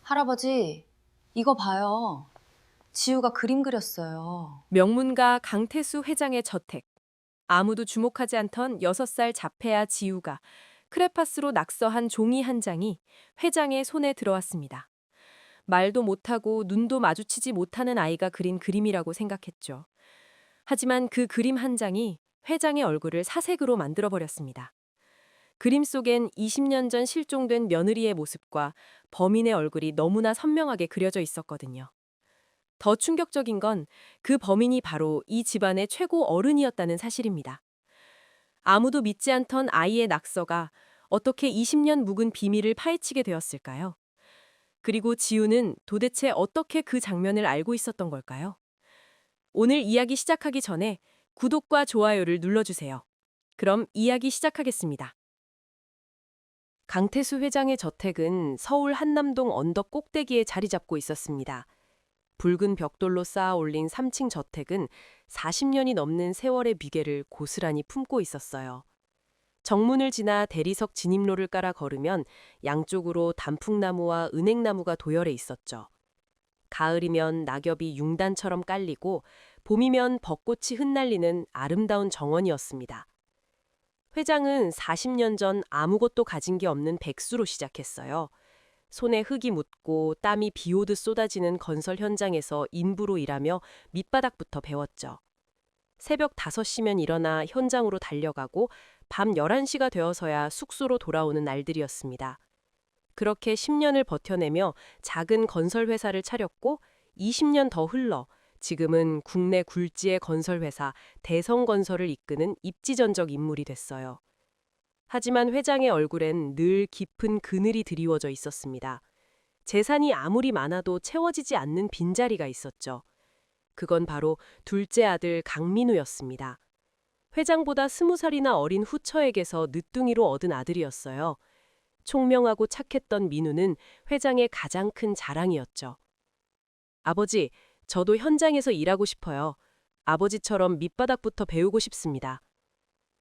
할아버지, 이거 봐요. 지우가 그림 그렸어요. 명문가 강태수 회장의 저택. 아무도 주목하지 않던 6살 자폐아 지우가 크레파스로 낙서한 종이 한 장이 회장의 손에 들어왔습니다. 말도 못하고 눈도 마주치지 못하는 아이가 그린 그림이라고 생각했죠. 하지만 그 그림 한 장이 회장의 얼굴을 사색으로 만들어버렸습니다. 그림 속엔 20년 전 실종된 며느리의 모습과 범인의 얼굴이 너무나 선명하게 그려져 있었거든요. 더 충격적인 건 그 범인이 바로 이 집안의 최고 어른이었다는 사실입니다. 아무도 믿지 않던 아이의 낙서가 어떻게 20년 묵은 비밀을 파헤치게 되었을까요? 그리고 지우는 도대체 어떻게 그 장면을 알고 있었던 걸까요? 오늘 이야기 시작하기 전에 구독과 좋아요를 눌러주세요. 그럼 이야기 시작하겠습니다. 강태수 회장의 저택은 서울 한남동 언덕 꼭대기에 자리 잡고 있었습니다. 붉은 벽돌로 쌓아 올린 3층 저택은 40년이 넘는 세월의 비계를 고스란히 품고 있었어요. 정문을 지나 대리석 진입로를 깔아 걸으면 양쪽으로 단풍나무와 은행나무가 도열해 있었죠. 가을이면 낙엽이 융단처럼 깔리고 봄이면 벚꽃이 흩날리는 아름다운 정원이었습니다. 회장은 40년 전 아무것도 가진 게 없는 백수로 시작했어요. 손에 흙이 묻고 땀이 비 오듯 쏟아지는 건설 현장에서 인부로 일하며 밑바닥부터 배웠죠. 새벽 5시면 일어나 현장으로 달려가고 밤 11시가 되어서야 숙소로 돌아오는 날들이었습니다. 그렇게 10년을 버텨내며 작은 건설 회사를 차렸고 20년 더 흘러 지금은 국내 굴지의 건설회사 대성건설을 이끄는 입지전적 인물이 됐어요. 하지만 회장의 얼굴엔 늘 깊은 그늘이 드리워져 있었습니다. 재산이 아무리 많아도 채워지지 않는 빈자리가 있었죠. 그건 바로 둘째 아들 강민우였습니다. 회장보다 20살이나 어린 후처에게서 늦둥이로 얻은 아들이었어요. 총명하고 착했던 민우는 회장의 가장 큰 자랑이었죠. 아버지, 저도 현장에서 일하고 싶어요. 아버지처럼 밑바닥부터 배우고 싶습니다.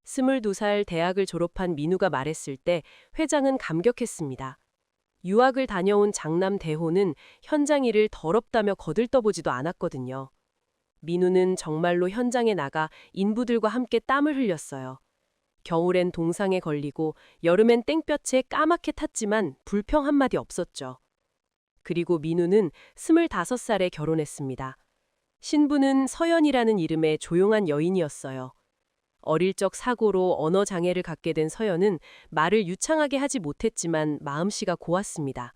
22살 대학을 졸업한 민우가 말했을 때 회장은 감격했습니다. 유학을 다녀온 장남 대호는 현장 일을 더럽다며 거들떠보지도 않았거든요. 민우는 정말로 현장에 나가 인부들과 함께 땀을 흘렸어요. 겨울엔 동상에 걸리고 여름엔 땡볕에 까맣게 탔지만 불평 한마디 없었죠. 그리고 민우는 25살에 결혼했습니다. 신부는 서연이라는 이름의 조용한 여인이었어요. 어릴 적 사고로 언어 장애를 갖게 된 서연은 말을 유창하게 하지 못했지만 마음씨가 고왔습니다.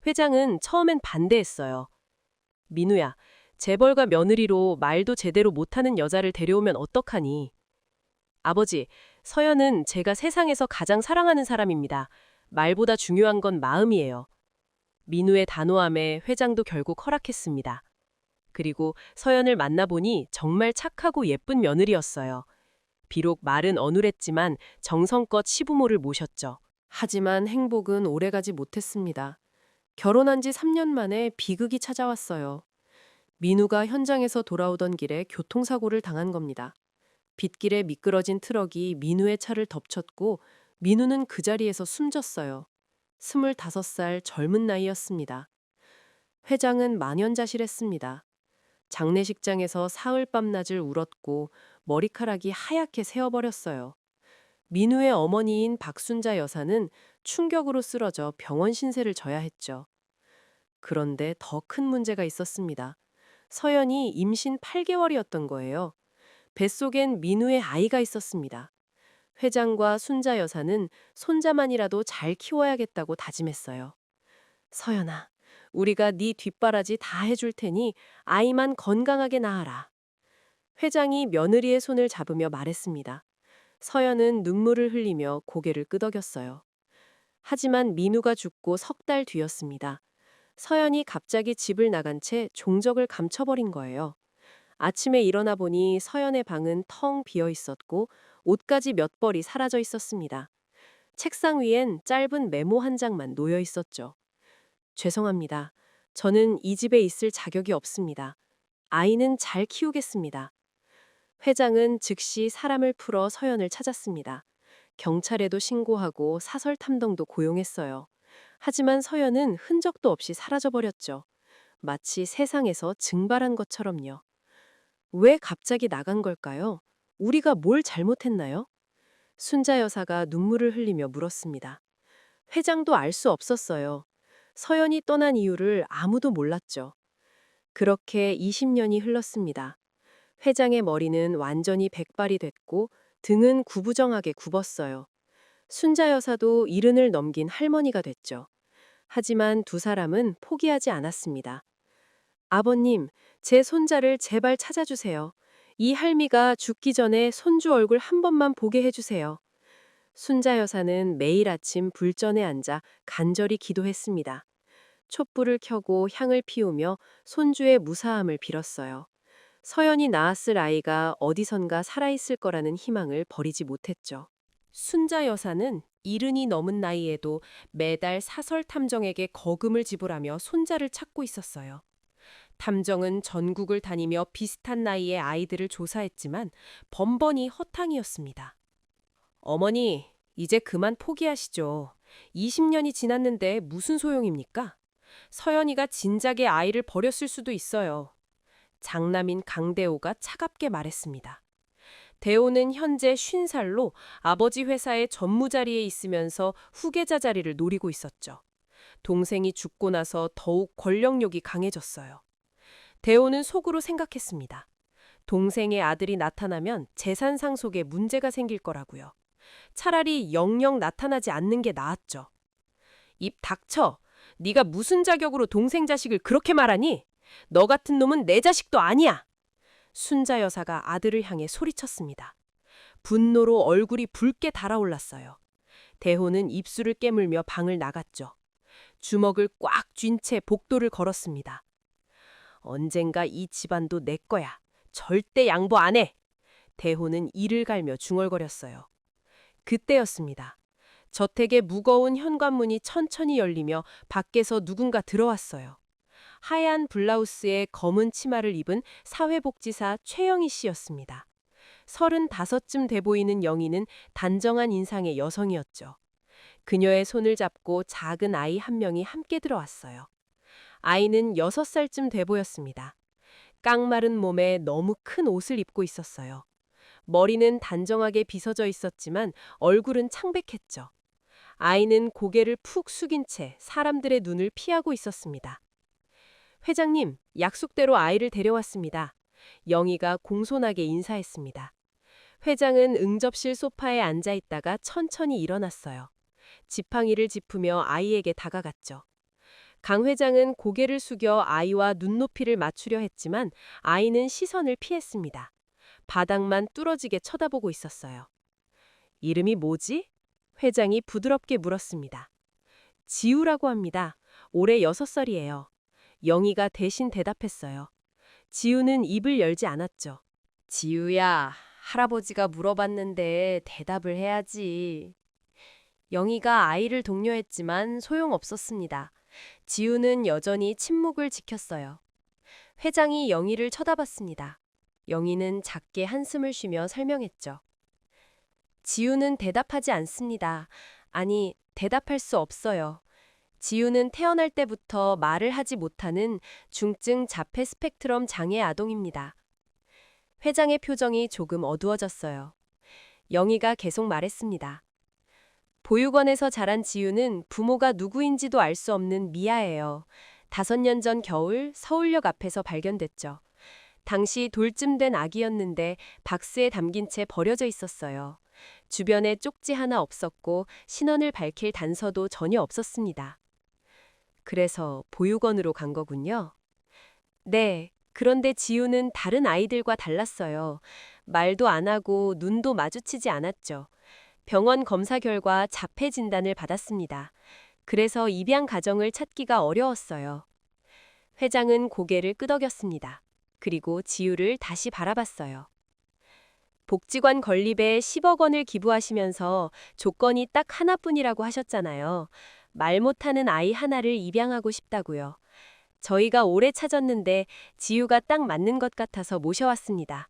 회장은 처음엔 반대했어요. 민우야, 재벌가 며느리로 말도 제대로 못하는 여자를 데려오면 어떡하니? 아버지, 서연은 제가 세상에서 가장 사랑하는 사람입니다. 말보다 중요한 건 마음이에요. 민우의 단호함에 회장도 결국 허락했습니다. 그리고 서연을 만나보니 정말 착하고 예쁜 며느리였어요. 비록 말은 어눌했지만 정성껏 시부모를 모셨죠. 하지만 행복은 오래가지 못했습니다. 결혼한 지 3년 만에 비극이 찾아왔어요. 민우가 현장에서 돌아오던 길에 교통사고를 당한 겁니다. 빗길에 미끄러진 트럭이 민우의 차를 덮쳤고 민우는 그 자리에서 숨졌어요. 25살 젊은 나이였습니다. 회장은 만연자실했습니다. 장례식장에서 사흘 밤낮을 울었고 머리카락이 하얗게 새어버렸어요. 민우의 어머니인 박순자 여사는 충격으로 쓰러져 병원 신세를 져야 했죠. 그런데 더 큰 문제가 있었습니다. 서연이 임신 8개월이었던 거예요. 뱃속엔 민우의 아이가 있었습니다. 회장과 순자 여사는 손자만이라도 잘 키워야겠다고 다짐했어요. 서연아, 우리가 네 뒷바라지 다 해줄 테니 아이만 건강하게 낳아라. 회장이 며느리의 손을 잡으며 말했습니다. 서연은 눈물을 흘리며 고개를 끄덕였어요. 하지만 민우가 죽고 3달 뒤였습니다. 서연이 갑자기 집을 나간 채 종적을 감춰버린 거예요. 아침에 일어나 보니 서연의 방은 텅 비어 있었고 옷까지 몇 벌이 사라져 있었습니다. 책상 위엔 짧은 메모 한 장만 놓여 있었죠. 죄송합니다. 저는 이 집에 있을 자격이 없습니다. 아이는 잘 키우겠습니다. 회장은 즉시 사람을 풀어 서연을 찾았습니다. 경찰에도 신고하고 사설 탐정도 고용했어요. 하지만 서연은 흔적도 없이 사라져버렸죠. 마치 세상에서 증발한 것처럼요. 왜 갑자기 나간 걸까요? 우리가 뭘 잘못했나요? 순자 여사가 눈물을 흘리며 물었습니다. 회장도 알 수 없었어요. 서연이 떠난 이유를 아무도 몰랐죠. 그렇게 20년이 흘렀습니다. 회장의 머리는 완전히 백발이 됐고 등은 구부정하게 굽었어요. 순자 여사도 70을 넘긴 할머니가 됐죠. 하지만 두 사람은 포기하지 않았습니다. 아버님, 제 손자를 제발 찾아주세요. 이 할미가 죽기 전에 손주 얼굴 한 번만 보게 해주세요. 순자 여사는 매일 아침 불전에 앉아 간절히 기도했습니다. 촛불을 켜고 향을 피우며 손주의 무사함을 빌었어요. 서연이 낳았을 아이가 어디선가 살아있을 거라는 희망을 버리지 못했죠. 순자 여사는 70이 넘은 나이에도 매달 사설 탐정에게 거금을 지불하며 손자를 찾고 있었어요. 탐정은 전국을 다니며 비슷한 나이의 아이들을 조사했지만 번번이 허탕이었습니다. 어머니, 이제 그만 포기하시죠. 20년이 지났는데 무슨 소용입니까? 서연이가 진작에 아이를 버렸을 수도 있어요. 장남인 강대호가 차갑게 말했습니다. 대호는 현재 50살로 아버지 회사의 전무 자리에 있으면서 후계자 자리를 노리고 있었죠. 동생이 죽고 나서 더욱 권력욕이 강해졌어요. 대호는 속으로 생각했습니다. 동생의 아들이 나타나면 재산 상속에 문제가 생길 거라고요. 차라리 영영 나타나지 않는 게 나았죠. 입 닥쳐. 네가 무슨 자격으로 동생 자식을 그렇게 말하니? 너 같은 놈은 내 자식도 아니야. 순자 여사가 아들을 향해 소리쳤습니다. 분노로 얼굴이 붉게 달아올랐어요. 대호는 입술을 깨물며 방을 나갔죠. 주먹을 꽉 쥔 채 복도를 걸었습니다. 언젠가 이 집안도 내 거야. 절대 양보 안 해. 대호는 이를 갈며 중얼거렸어요. 그때였습니다. 저택의 무거운 현관문이 천천히 열리며 밖에서 누군가 들어왔어요. 하얀 블라우스에 검은 치마를 입은 사회복지사 최영희 씨였습니다. 35쯤 돼 보이는 영희는 단정한 인상의 여성이었죠. 그녀의 손을 잡고 작은 아이 한 명이 함께 들어왔어요. 아이는 6살쯤 돼 보였습니다. 깡마른 몸에 너무 큰 옷을 입고 있었어요. 머리는 단정하게 빗어져 있었지만 얼굴은 창백했죠. 아이는 고개를 푹 숙인 채 사람들의 눈을 피하고 있었습니다. 회장님, 약속대로 아이를 데려왔습니다. 영희가 공손하게 인사했습니다. 회장은 응접실 소파에 앉아 있다가 천천히 일어났어요. 지팡이를 짚으며 아이에게 다가갔죠. 강 회장은 고개를 숙여 아이와 눈높이를 맞추려 했지만 아이는 시선을 피했습니다. 바닥만 뚫어지게 쳐다보고 있었어요. 이름이 뭐지? 회장이 부드럽게 물었습니다. 지우라고 합니다. 올해 6살이에요. 영희가 대신 대답했어요. 지우는 입을 열지 않았죠. 지우야, 할아버지가 물어봤는데 대답을 해야지. 영희가 아이를 독려했지만 소용없었습니다. 지우는 여전히 침묵을 지켰어요. 회장이 영희를 쳐다봤습니다. 영희는 작게 한숨을 쉬며 설명했죠. 지우는 대답하지 않습니다. 아니, 대답할 수 없어요. 지우는 태어날 때부터 말을 하지 못하는 중증 자폐 스펙트럼 장애 아동입니다. 회장의 표정이 조금 어두워졌어요. 영희가 계속 말했습니다. 보육원에서 자란 지우는 부모가 누구인지도 알 수 없는 미아예요. 5년 전 겨울 서울역 앞에서 발견됐죠. 당시 돌쯤 된 아기였는데 박스에 담긴 채 버려져 있었어요. 주변에 쪽지 하나 없었고 신원을 밝힐 단서도 전혀 없었습니다. 그래서 보육원으로 간 거군요. 네, 그런데 지우는 다른 아이들과 달랐어요. 말도 안 하고 눈도 마주치지 않았죠. 병원 검사 결과 자폐 진단을 받았습니다. 그래서 입양 가정을 찾기가 어려웠어요. 회장은 고개를 끄덕였습니다. 그리고 지우를 다시 바라봤어요. 복지관 건립에 10억 원을 기부하시면서 조건이 딱 하나뿐이라고 하셨잖아요. 말 못하는 아이 하나를 입양하고 싶다고요. 저희가 오래 찾았는데 지우가 딱 맞는 것 같아서 모셔왔습니다.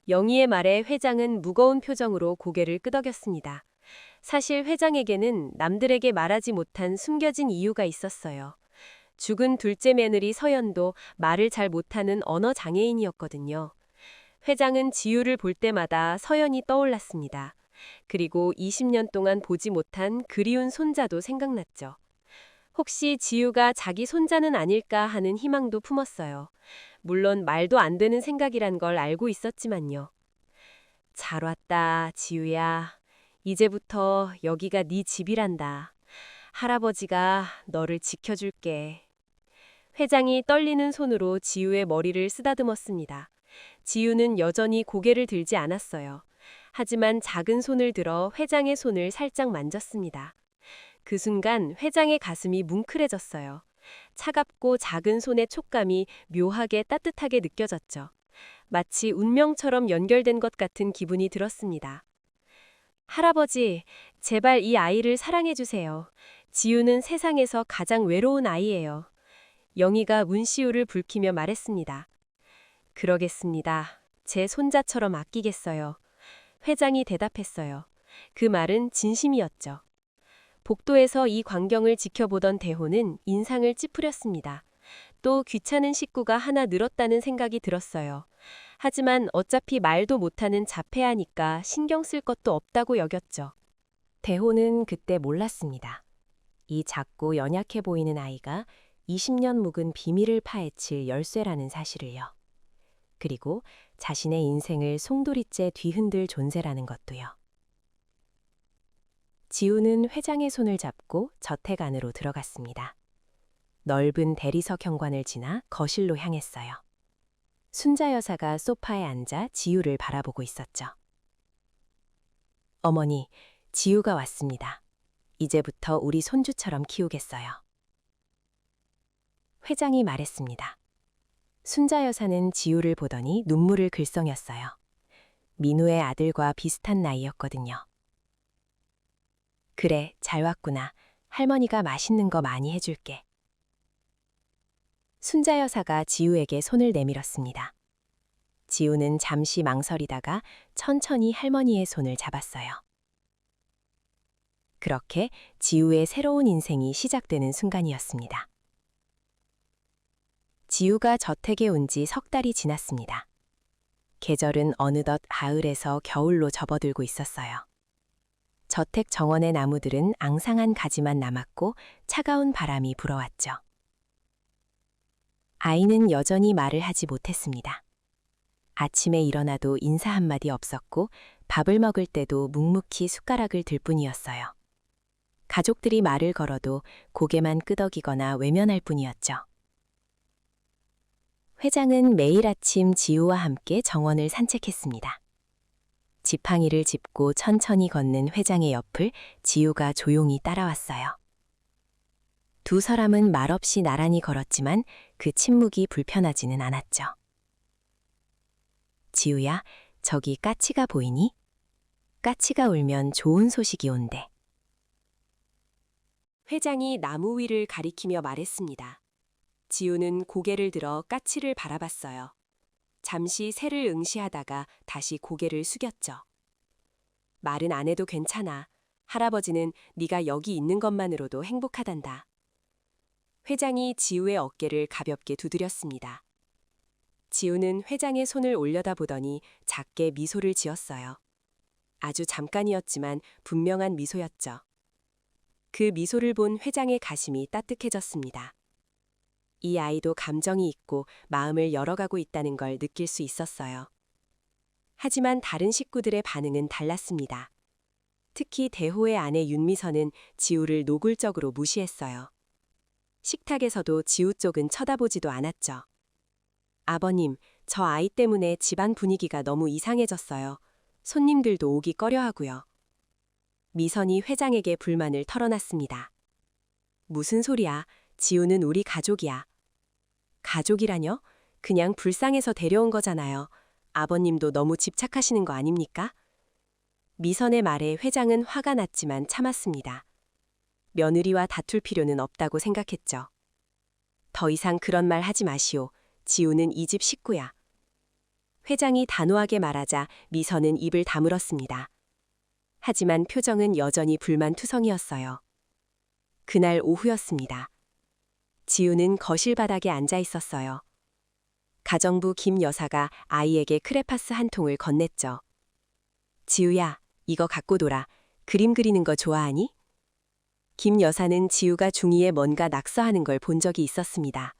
영희의 말에 회장은 무거운 표정으로 고개를 끄덕였습니다. 사실 회장에게는 남들에게 말하지 못한 숨겨진 이유가 있었어요. 죽은 둘째 며느리 서연도 말을 잘 못하는 언어 장애인이었거든요. 회장은 지우를 볼 때마다 서연이 떠올랐습니다. 그리고 20년 동안 보지 못한 그리운 손자도 생각났죠. 혹시 지우가 자기 손자는 아닐까 하는 희망도 품었어요. 물론 말도 안 되는 생각이란 걸 알고 있었지만요. 잘 왔다, 지우야. 이제부터 여기가 네 집이란다. 할아버지가 너를 지켜줄게. 회장이 떨리는 손으로 지우의 머리를 쓰다듬었습니다. 지우는 여전히 고개를 들지 않았어요. 하지만 작은 손을 들어 회장의 손을 살짝 만졌습니다. 그 순간 회장의 가슴이 뭉클해졌어요. 차갑고 작은 손의 촉감이 묘하게 따뜻하게 느껴졌죠. 마치 운명처럼 연결된 것 같은 기분이 들었습니다. 할아버지, 제발 이 아이를 사랑해주세요. 지우는 세상에서 가장 외로운 아이예요. 영희가 문시우를 붉히며 말했습니다. 그러겠습니다. 제 손자처럼 아끼겠어요. 회장이 대답했어요. 그 말은 진심이었죠. 복도에서 이 광경을 지켜보던 대호는 인상을 찌푸렸습니다. 또 귀찮은 식구가 하나 늘었다는 생각이 들었어요. 하지만 어차피 말도 못하는 자폐아니까 신경 쓸 것도 없다고 여겼죠. 대호는 그때 몰랐습니다. 이 작고 연약해 보이는 아이가 20년 묵은 비밀을 파헤칠 열쇠라는 사실을요. 그리고 자신의 인생을 송두리째 뒤흔들 존재라는 것도요. 지우는 회장의 손을 잡고 저택 안으로 들어갔습니다. 넓은 대리석 현관을 지나 거실로 향했어요. 순자 여사가 소파에 앉아 지우를 바라보고 있었죠. 어머니, 지우가 왔습니다. 이제부터 우리 손주처럼 키우겠어요. 회장이 말했습니다. 순자 여사는 지우를 보더니 눈물을 글썽였어요. 민우의 아들과 비슷한 나이였거든요. 그래, 잘 왔구나. 할머니가 맛있는 거 많이 해줄게. 순자 여사가 지우에게 손을 내밀었습니다. 지우는 잠시 망설이다가 천천히 할머니의 손을 잡았어요. 그렇게 지우의 새로운 인생이 시작되는 순간이었습니다. 지우가 저택에 온 지 석 달이 지났습니다. 계절은 어느덧 가을에서 겨울로 접어들고 있었어요. 저택 정원의 나무들은 앙상한 가지만 남았고 차가운 바람이 불어왔죠. 아이는 여전히 말을 하지 못했습니다. 아침에 일어나도 인사 한마디 없었고 밥을 먹을 때도 묵묵히 숟가락을 들 뿐이었어요. 가족들이 말을 걸어도 고개만 끄덕이거나 외면할 뿐이었죠. 회장은 매일 아침 지우와 함께 정원을 산책했습니다. 지팡이를 짚고 천천히 걷는 회장의 옆을 지우가 조용히 따라왔어요. 두 사람은 말없이 나란히 걸었지만 그 침묵이 불편하지는 않았죠. 지우야, 저기 까치가 보이니? 까치가 울면 좋은 소식이 온대. 회장이 나무 위를 가리키며 말했습니다. 지우는 고개를 들어 까치를 바라봤어요. 잠시 새를 응시하다가 다시 고개를 숙였죠. 말은 안 해도 괜찮아. 할아버지는 네가 여기 있는 것만으로도 행복하단다. 회장이 지우의 어깨를 가볍게 두드렸습니다. 지우는 회장의 손을 올려다보더니 작게 미소를 지었어요. 아주 잠깐이었지만 분명한 미소였죠. 그 미소를 본 회장의 가심이 따뜻해졌습니다. 이 아이도 감정이 있고 마음을 열어가고 있다는 걸 느낄 수 있었어요. 하지만 다른 식구들의 반응은 달랐습니다. 특히 대호의 아내 윤미선은 지우를 노골적으로 무시했어요. 식탁에서도 지우 쪽은 쳐다보지도 않았죠. 아버님, 저 아이 때문에 집안 분위기가 너무 이상해졌어요. 손님들도 오기 꺼려하고요. 미선이 회장에게 불만을 털어놨습니다. 무슨 소리야? 지우는 우리 가족이야. 가족이라뇨? 그냥 불쌍해서 데려온 거잖아요. 아버님도 너무 집착하시는 거 아닙니까? 미선의 말에 회장은 화가 났지만 참았습니다. 며느리와 다툴 필요는 없다고 생각했죠. 더 이상 그런 말 하지 마시오. 지우는 이 집 식구야. 회장이 단호하게 말하자 미선은 입을 다물었습니다. 하지만 표정은 여전히 불만투성이었어요. 그날 오후였습니다. 지우는 거실 바닥에 앉아 있었어요. 가정부 김 여사가 아이에게 크레파스 한 통을 건넸죠. 지우야, 이거 갖고 놀아. 그림 그리는 거 좋아하니? 김 여사는 지우가 중2에 뭔가 낙서하는 걸 본 적이 있었습니다.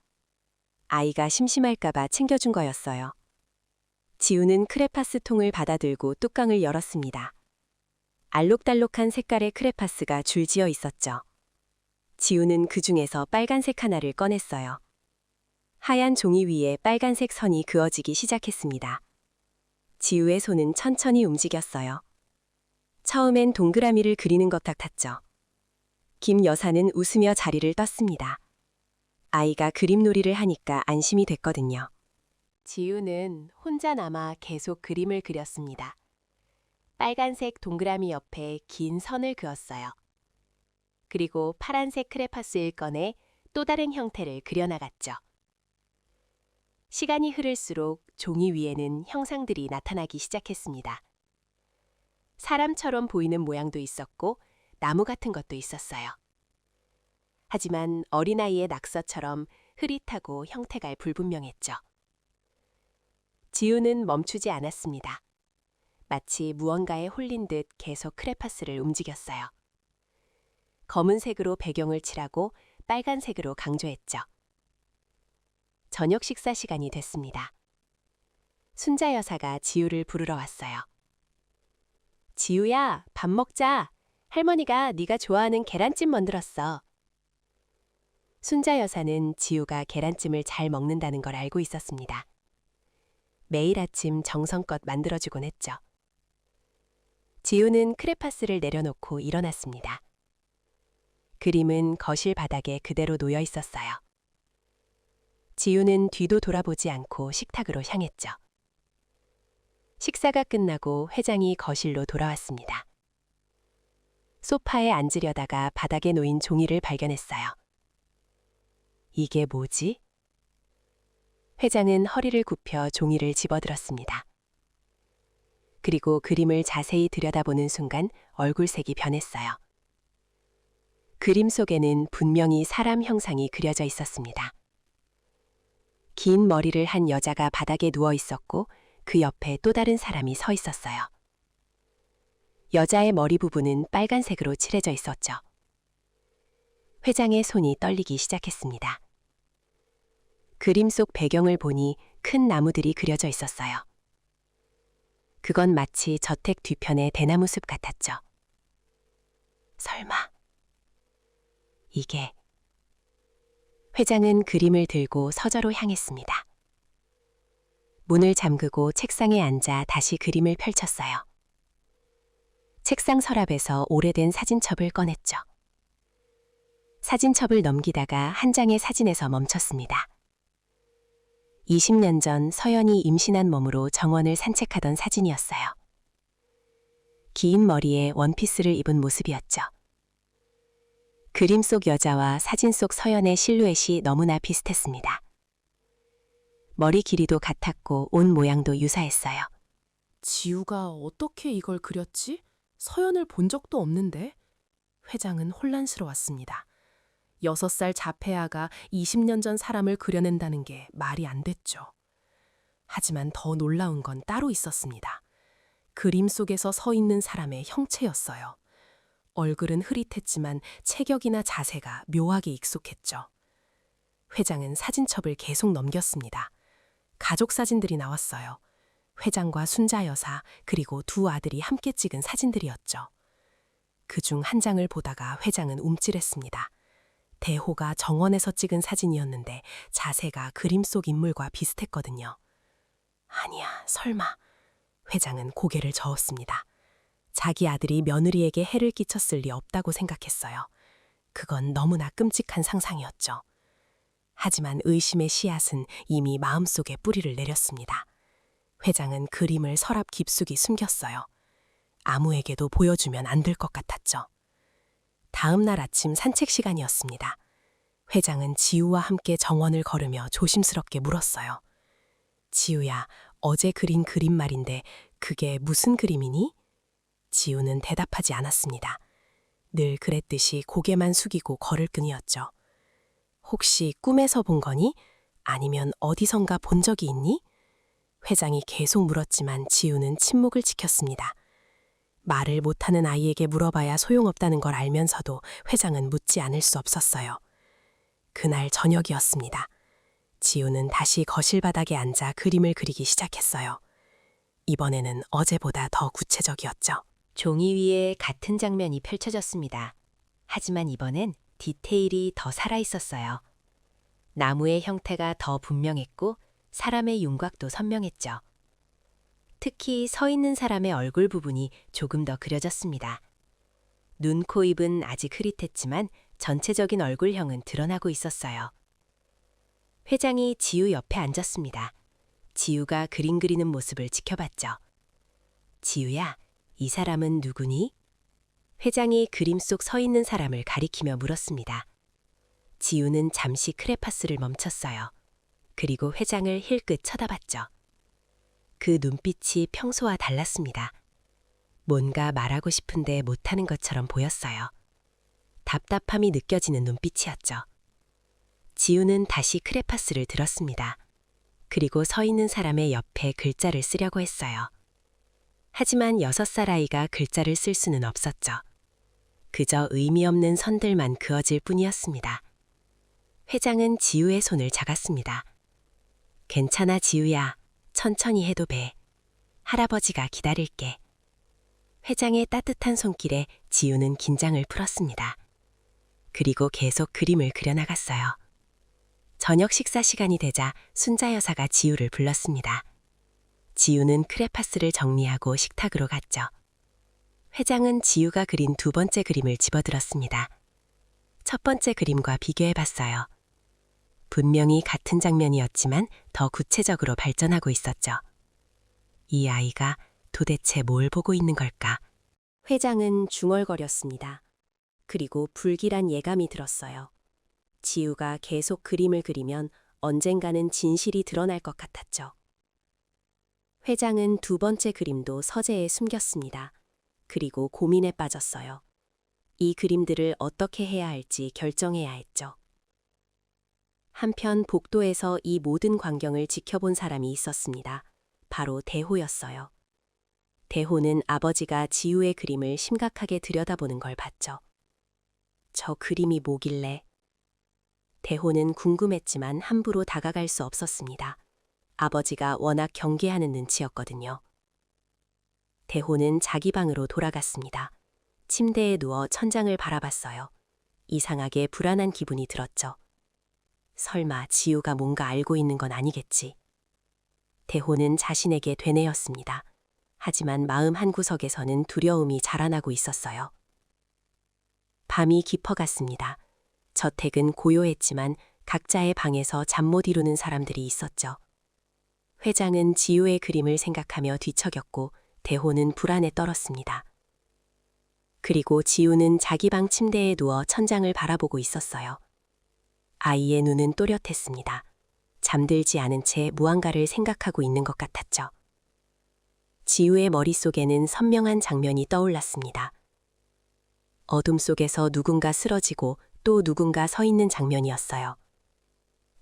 아이가 심심할까봐 챙겨준 거였어요. 지우는 크레파스 통을 받아들고 뚜껑을 열었습니다. 알록달록한 색깔의 크레파스가 줄지어 있었죠. 지우는 그 중에서 빨간색 하나를 꺼냈어요. 하얀 종이 위에 빨간색 선이 그어지기 시작했습니다. 지우의 손은 천천히 움직였어요. 처음엔 동그라미를 그리는 것 같았죠. 김 여사는 웃으며 자리를 떴습니다. 아이가 그림놀이를 하니까 안심이 됐거든요. 지우는 혼자 남아 계속 그림을 그렸습니다. 빨간색 동그라미 옆에 긴 선을 그었어요. 그리고 파란색 크레파스를 꺼내 또 다른 형태를 그려나갔죠. 시간이 흐를수록 종이 위에는 형상들이 나타나기 시작했습니다. 사람처럼 보이는 모양도 있었고 나무 같은 것도 있었어요. 하지만 어린아이의 낙서처럼 흐릿하고 형태가 불분명했죠. 지우는 멈추지 않았습니다. 마치 무언가에 홀린 듯 계속 크레파스를 움직였어요. 검은색으로 배경을 칠하고 빨간색으로 강조했죠. 저녁 식사 시간이 됐습니다. 순자 여사가 지우를 부르러 왔어요. 지우야, 밥 먹자. 할머니가 네가 좋아하는 계란찜 만들었어. 순자 여사는 지우가 계란찜을 잘 먹는다는 걸 알고 있었습니다. 매일 아침 정성껏 만들어주곤 했죠. 지우는 크레파스를 내려놓고 일어났습니다. 그림은 거실 바닥에 그대로 놓여 있었어요. 지우는 뒤도 돌아보지 않고 식탁으로 향했죠. 식사가 끝나고 회장이 거실로 돌아왔습니다. 소파에 앉으려다가 바닥에 놓인 종이를 발견했어요. 이게 뭐지? 회장은 허리를 굽혀 종이를 집어들었습니다. 그리고 그림을 자세히 들여다보는 순간 얼굴색이 변했어요. 그림 속에는 분명히 사람 형상이 그려져 있었습니다. 긴 머리를 한 여자가 바닥에 누워 있었고 그 옆에 또 다른 사람이 서 있었어요. 여자의 머리 부분은 빨간색으로 칠해져 있었죠. 회장의 손이 떨리기 시작했습니다. 그림 속 배경을 보니 큰 나무들이 그려져 있었어요. 그건 마치 저택 뒤편의 대나무 숲 같았죠. 설마 이게... 회장은 그림을 들고 서저로 향했습니다. 문을 잠그고 책상에 앉아 다시 그림을 펼쳤어요. 책상 서랍에서 오래된 사진첩을 꺼냈죠. 사진첩을 넘기다가 한 장의 사진에서 멈췄습니다. 20년 전 서연이 임신한 몸으로 정원을 산책하던 사진이었어요. 긴 머리에 원피스를 입은 모습이었죠. 그림 속 여자와 사진 속 서연의 실루엣이 너무나 비슷했습니다. 머리 길이도 같았고 옷 모양도 유사했어요. 지우가 어떻게 이걸 그렸지? 서연을 본 적도 없는데? 회장은 혼란스러웠습니다. 6살 자폐아가 20년 전 사람을 그려낸다는 게 말이 안 됐죠. 하지만 더 놀라운 건 따로 있었습니다. 그림 속에서 서 있는 사람의 형체였어요. 얼굴은 흐릿했지만 체격이나 자세가 묘하게 익숙했죠. 회장은 사진첩을 계속 넘겼습니다. 가족 사진들이 나왔어요. 회장과 순자 여사 그리고 두 아들이 함께 찍은 사진들이었죠. 그중 한 장을 보다가 회장은 움찔했습니다. 대호가 정원에서 찍은 사진이었는데 자세가 그림 속 인물과 비슷했거든요. 아니야, 설마. 회장은 고개를 저었습니다. 자기 아들이 며느리에게 해를 끼쳤을 리 없다고 생각했어요. 그건 너무나 끔찍한 상상이었죠. 하지만 의심의 씨앗은 이미 마음속에 뿌리를 내렸습니다. 회장은 그림을 서랍 깊숙이 숨겼어요. 아무에게도 보여주면 안 될 것 같았죠. 다음 날 아침 산책 시간이었습니다. 회장은 지우와 함께 정원을 걸으며 조심스럽게 물었어요. 지우야, 어제 그린 그림 말인데 그게 무슨 그림이니? 지우는 대답하지 않았습니다. 늘 그랬듯이 고개만 숙이고 걸을 뿐이었죠. 혹시 꿈에서 본 거니? 아니면 어디선가 본 적이 있니? 회장이 계속 물었지만 지우는 침묵을 지켰습니다. 말을 못하는 아이에게 물어봐야 소용없다는 걸 알면서도 회장은 묻지 않을 수 없었어요. 그날 저녁이었습니다. 지우는 다시 거실 바닥에 앉아 그림을 그리기 시작했어요. 이번에는 어제보다 더 구체적이었죠. 종이 위에 같은 장면이 펼쳐졌습니다. 하지만 이번엔 디테일이 더 살아있었어요. 나무의 형태가 더 분명했고 사람의 윤곽도 선명했죠. 특히 서 있는 사람의 얼굴 부분이 조금 더 그려졌습니다. 눈, 코, 입은 아직 흐릿했지만 전체적인 얼굴형은 드러나고 있었어요. 회장이 지우 옆에 앉았습니다. 지우가 그림 그리는 모습을 지켜봤죠. 지우야, 이 사람은 누구니? 회장이 그림 속 서 있는 사람을 가리키며 물었습니다. 지우는 잠시 크레파스를 멈췄어요. 그리고 회장을 힐끗 쳐다봤죠. 그 눈빛이 평소와 달랐습니다. 뭔가 말하고 싶은데 못하는 것처럼 보였어요. 답답함이 느껴지는 눈빛이었죠. 지우는 다시 크레파스를 들었습니다. 그리고 서 있는 사람의 옆에 글자를 쓰려고 했어요. 하지만 6살 아이가 글자를 쓸 수는 없었죠. 그저 의미 없는 선들만 그어질 뿐이었습니다. 회장은 지우의 손을 잡았습니다. 괜찮아, 지우야. 천천히 해도 돼. 할아버지가 기다릴게. 회장의 따뜻한 손길에 지우는 긴장을 풀었습니다. 그리고 계속 그림을 그려나갔어요. 저녁 식사 시간이 되자 순자 여사가 지우를 불렀습니다. 지우는 크레파스를 정리하고 식탁으로 갔죠. 회장은 지우가 그린 2번째 그림을 집어들었습니다. 첫 번째 그림과 비교해봤어요. 분명히 같은 장면이었지만 더 구체적으로 발전하고 있었죠. 이 아이가 도대체 뭘 보고 있는 걸까? 회장은 중얼거렸습니다. 그리고 불길한 예감이 들었어요. 지우가 계속 그림을 그리면 언젠가는 진실이 드러날 것 같았죠. 회장은 2번째 그림도 서재에 숨겼습니다. 그리고 고민에 빠졌어요. 이 그림들을 어떻게 해야 할지 결정해야 했죠. 한편 복도에서 이 모든 광경을 지켜본 사람이 있었습니다. 바로 대호였어요. 대호는 아버지가 지우의 그림을 심각하게 들여다보는 걸 봤죠. 저 그림이 뭐길래? 대호는 궁금했지만 함부로 다가갈 수 없었습니다. 아버지가 워낙 경계하는 눈치였거든요. 대호는 자기 방으로 돌아갔습니다. 침대에 누워 천장을 바라봤어요. 이상하게 불안한 기분이 들었죠. 설마 지우가 뭔가 알고 있는 건 아니겠지. 대호는 자신에게 되뇌었습니다. 하지만 마음 한구석에서는 두려움이 자라나고 있었어요. 밤이 깊어갔습니다. 저택은 고요했지만 각자의 방에서 잠 못 이루는 사람들이 있었죠. 회장은 지우의 그림을 생각하며 뒤척였고 대호는 불안에 떨었습니다. 그리고 지우는 자기 방 침대에 누워 천장을 바라보고 있었어요. 아이의 눈은 또렷했습니다. 잠들지 않은 채 무언가를 생각하고 있는 것 같았죠. 지우의 머릿속에는 선명한 장면이 떠올랐습니다. 어둠 속에서 누군가 쓰러지고 또 누군가 서 있는 장면이었어요.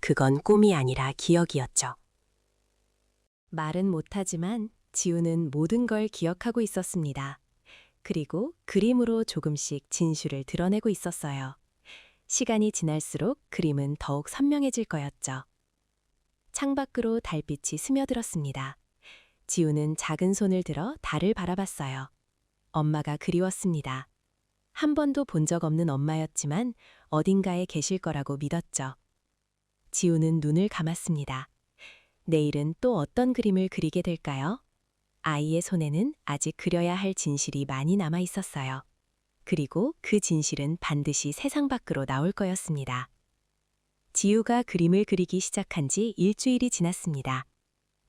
그건 꿈이 아니라 기억이었죠. 말은 못하지만 지우는 모든 걸 기억하고 있었습니다. 그리고 그림으로 조금씩 진실을 드러내고 있었어요. 시간이 지날수록 그림은 더욱 선명해질 거였죠. 창밖으로 달빛이 스며들었습니다. 지우는 작은 손을 들어 달을 바라봤어요. 엄마가 그리웠습니다. 한 번도 본 적 없는 엄마였지만 어딘가에 계실 거라고 믿었죠. 지우는 눈을 감았습니다. 내일은 또 어떤 그림을 그리게 될까요? 아이의 손에는 아직 그려야 할 진실이 많이 남아 있었어요. 그리고 그 진실은 반드시 세상 밖으로 나올 거였습니다. 지우가 그림을 그리기 시작한 지 일주일이 지났습니다.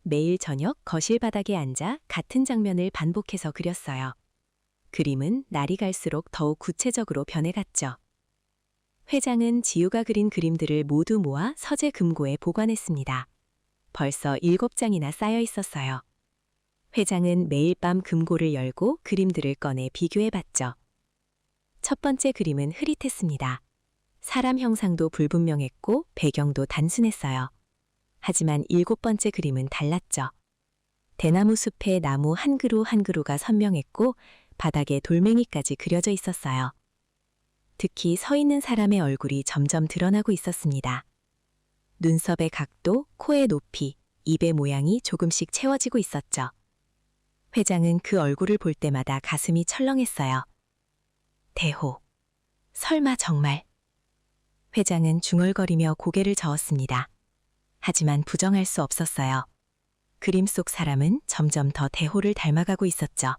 매일 저녁 거실 바닥에 앉아 같은 장면을 반복해서 그렸어요. 그림은 날이 갈수록 더욱 구체적으로 변해갔죠. 회장은 지우가 그린 그림들을 모두 모아 서재 금고에 보관했습니다. 벌써 7장이나 쌓여 있었어요. 회장은 매일 밤 금고를 열고 그림들을 꺼내 비교해봤죠. 첫 번째 그림은 흐릿했습니다. 사람 형상도 불분명했고 배경도 단순했어요. 하지만 7번째 그림은 달랐죠. 대나무 숲에 나무 한 그루 한 그루가 선명했고 바닥에 돌멩이까지 그려져 있었어요. 특히 서 있는 사람의 얼굴이 점점 드러나고 있었습니다. 눈썹의 각도, 코의 높이, 입의 모양이 조금씩 채워지고 있었죠. 회장은 그 얼굴을 볼 때마다 가슴이 철렁했어요. 대호. 설마 정말. 회장은 중얼거리며 고개를 저었습니다. 하지만 부정할 수 없었어요. 그림 속 사람은 점점 더 대호를 닮아가고 있었죠.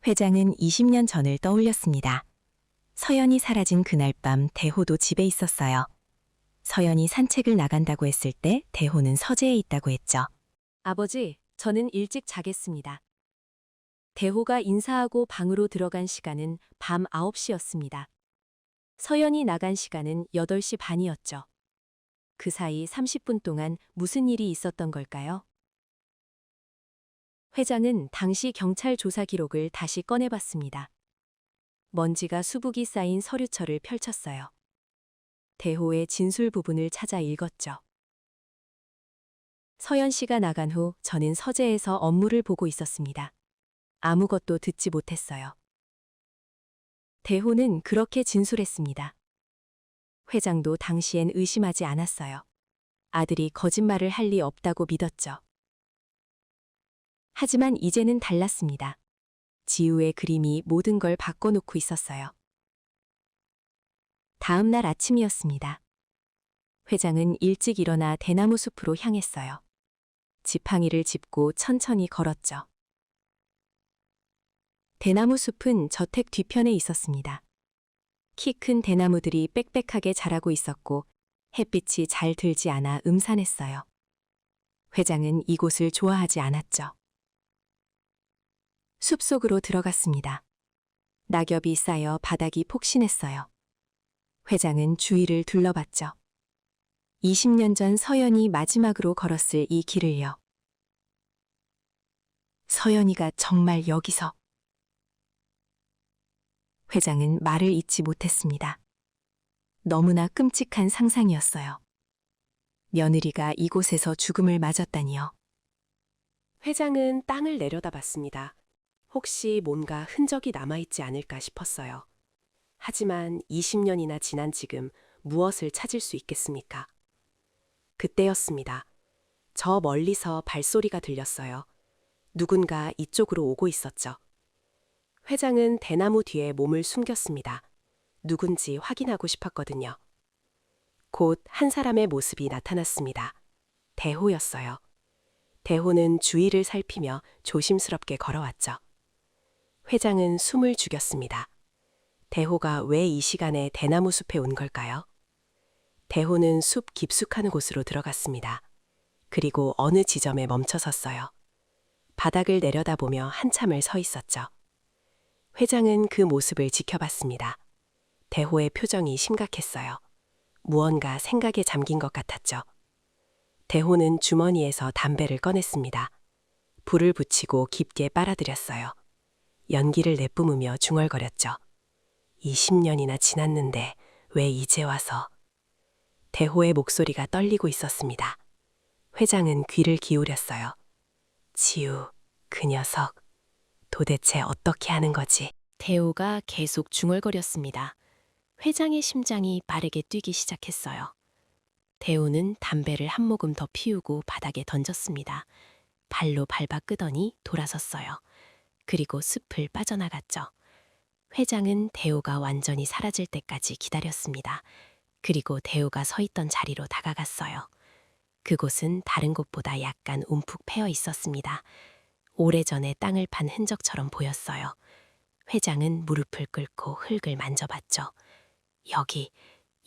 회장은 20년 전을 떠올렸습니다. 서연이 사라진 그날 밤 대호도 집에 있었어요. 서연이 산책을 나간다고 했을 때 대호는 서재에 있다고 했죠. 아버지, 저는 일찍 자겠습니다. 대호가 인사하고 방으로 들어간 시간은 밤 9시였습니다. 서연이 나간 시간은 8시 반이었죠. 그 사이 30분 동안 무슨 일이 있었던 걸까요? 회장은 당시 경찰 조사 기록을 다시 꺼내봤습니다. 먼지가 수북이 쌓인 서류철을 펼쳤어요. 대호의 진술 부분을 찾아 읽었죠. 서연 씨가 나간 후 저는 서재에서 업무를 보고 있었습니다. 아무것도 듣지 못했어요. 대호는 그렇게 진술했습니다. 회장도 당시엔 의심하지 않았어요. 아들이 거짓말을 할 리 없다고 믿었죠. 하지만 이제는 달랐습니다. 지우의 그림이 모든 걸 바꿔놓고 있었어요. 다음 날 아침이었습니다. 회장은 일찍 일어나 대나무 숲으로 향했어요. 지팡이를 짚고 천천히 걸었죠. 대나무 숲은 저택 뒤편에 있었습니다. 키 큰 대나무들이 빽빽하게 자라고 있었고 햇빛이 잘 들지 않아 음산했어요. 회장은 이곳을 좋아하지 않았죠. 숲속으로 들어갔습니다. 낙엽이 쌓여 바닥이 폭신했어요. 회장은 주위를 둘러봤죠. 20년 전 서연이 마지막으로 걸었을 이 길을요. 서연이가 정말 여기서. 회장은 말을 잇지 못했습니다. 너무나 끔찍한 상상이었어요. 며느리가 이곳에서 죽음을 맞았다니요. 회장은 땅을 내려다봤습니다. 혹시 뭔가 흔적이 남아있지 않을까 싶었어요. 하지만 20년이나 지난 지금 무엇을 찾을 수 있겠습니까? 그때였습니다. 저 멀리서 발소리가 들렸어요. 누군가 이쪽으로 오고 있었죠. 회장은 대나무 뒤에 몸을 숨겼습니다. 누군지 확인하고 싶었거든요. 곧 한 사람의 모습이 나타났습니다. 대호였어요. 대호는 주위를 살피며 조심스럽게 걸어왔죠. 회장은 숨을 죽였습니다. 대호가 왜 이 시간에 대나무 숲에 온 걸까요? 대호는 숲 깊숙한 곳으로 들어갔습니다. 그리고 어느 지점에 멈춰 섰어요. 바닥을 내려다보며 한참을 서 있었죠. 회장은 그 모습을 지켜봤습니다. 대호의 표정이 심각했어요. 무언가 생각에 잠긴 것 같았죠. 대호는 주머니에서 담배를 꺼냈습니다. 불을 붙이고 깊게 빨아들였어요. 연기를 내뿜으며 중얼거렸죠. 20년이나 지났는데 왜 이제 와서. 대호의 목소리가 떨리고 있었습니다. 회장은 귀를 기울였어요. 지우, 그 녀석. 도대체 어떻게 하는 거지? 대호가 계속 중얼거렸습니다. 회장의 심장이 빠르게 뛰기 시작했어요. 대호는 담배를 한 모금 더 피우고 바닥에 던졌습니다. 발로 밟아 끄더니 돌아섰어요. 그리고 숲을 빠져나갔죠. 회장은 대호가 완전히 사라질 때까지 기다렸습니다. 그리고 대호가 서 있던 자리로 다가갔어요. 그곳은 다른 곳보다 약간 움푹 패여 있었습니다. 오래전에 땅을 판 흔적처럼 보였어요. 회장은 무릎을 꿇고 흙을 만져봤죠.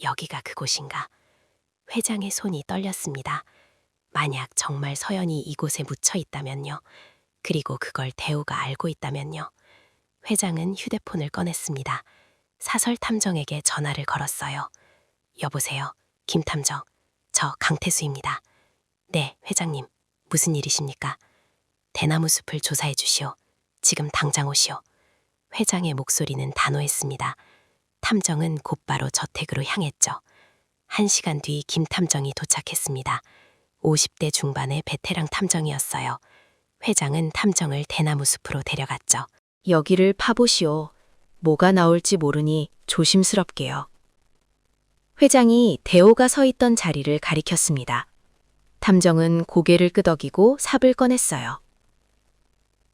여기가 그곳인가? 회장의 손이 떨렸습니다. 만약 정말 서연이 이곳에 묻혀 있다면요. 그리고 그걸 대호가 알고 있다면요. 회장은 휴대폰을 꺼냈습니다. 사설 탐정에게 전화를 걸었어요. 여보세요, 김 탐정. 저 강태수입니다. 네, 회장님. 무슨 일이십니까? 대나무 숲을 조사해 주시오. 지금 당장 오시오. 회장의 목소리는 단호했습니다. 탐정은 곧바로 저택으로 향했죠. 1시간 뒤 김 탐정이 도착했습니다. 50대 중반의 베테랑 탐정이었어요. 회장은 탐정을 대나무 숲으로 데려갔죠. 여기를 파보시오. 뭐가 나올지 모르니 조심스럽게요. 회장이 대호가 서 있던 자리를 가리켰습니다. 탐정은 고개를 끄덕이고 삽을 꺼냈어요.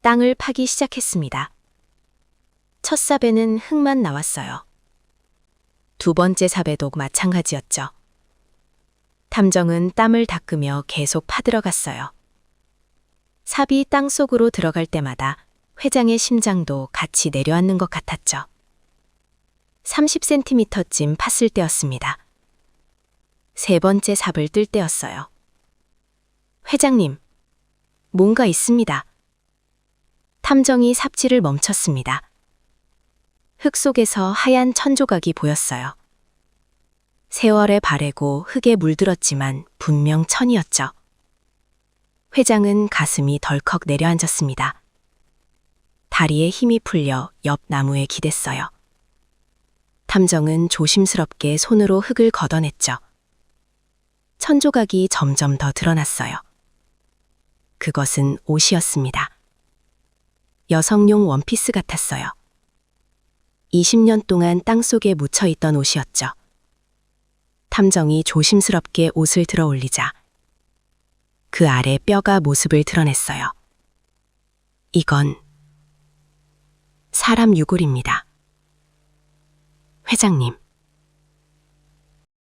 땅을 파기 시작했습니다. 첫 삽에는 흙만 나왔어요. 두 번째 삽에도 마찬가지였죠. 탐정은 땀을 닦으며 계속 파들어갔어요. 삽이 땅 속으로 들어갈 때마다 회장의 심장도 같이 내려앉는 것 같았죠. 30cm쯤 팠을 때였습니다. 세 번째 삽을 뜰 때였어요. 회장님, 뭔가 있습니다. 탐정이 삽질을 멈췄습니다. 흙 속에서 하얀 천조각이 보였어요. 세월에 바래고 흙에 물들었지만 분명 천이었죠. 회장은 가슴이 덜컥 내려앉았습니다. 다리에 힘이 풀려 옆 나무에 기댔어요. 탐정은 조심스럽게 손으로 흙을 걷어냈죠. 천조각이 점점 더 드러났어요. 그것은 옷이었습니다. 여성용 원피스 같았어요. 20년 동안 땅속에 묻혀있던 옷이었죠. 탐정이 조심스럽게 옷을 들어 올리자 그 아래 뼈가 모습을 드러냈어요. 이건 사람 유골입니다. 회장님.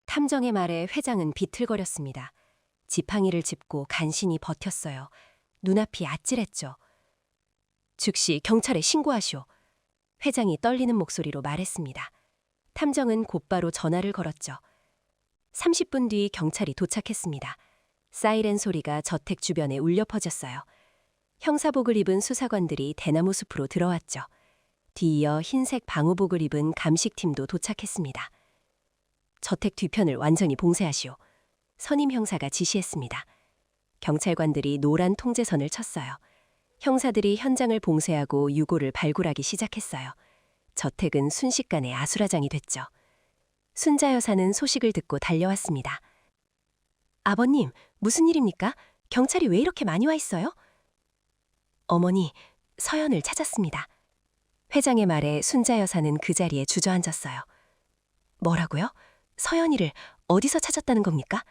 탐정의 말에 회장은 비틀거렸습니다. 지팡이를 짚고 간신히 버텼어요. 눈앞이 아찔했죠. 즉시 경찰에 신고하시오. 회장이 떨리는 목소리로 말했습니다. 탐정은 곧바로 전화를 걸었죠. 30분 뒤 경찰이 도착했습니다. 사이렌 소리가 저택 주변에 울려 퍼졌어요. 형사복을 입은 수사관들이 대나무 숲으로 들어왔죠. 뒤이어 흰색 방호복을 입은 감식팀도 도착했습니다. 저택 뒤편을 완전히 봉쇄하시오. 선임 형사가 지시했습니다. 경찰관들이 노란 통제선을 쳤어요. 형사들이 현장을 봉쇄하고 유골을 발굴하기 시작했어요. 저택은 순식간에 아수라장이 됐죠. 순자 여사는 소식을 듣고 달려왔습니다. 아버님, 무슨 일입니까? 경찰이 왜 이렇게 많이 와 있어요? 어머니, 서연을 찾았습니다. 회장의 말에 순자 여사는 그 자리에 주저앉았어요. 뭐라고요? 서연이를 어디서 찾았다는 겁니까?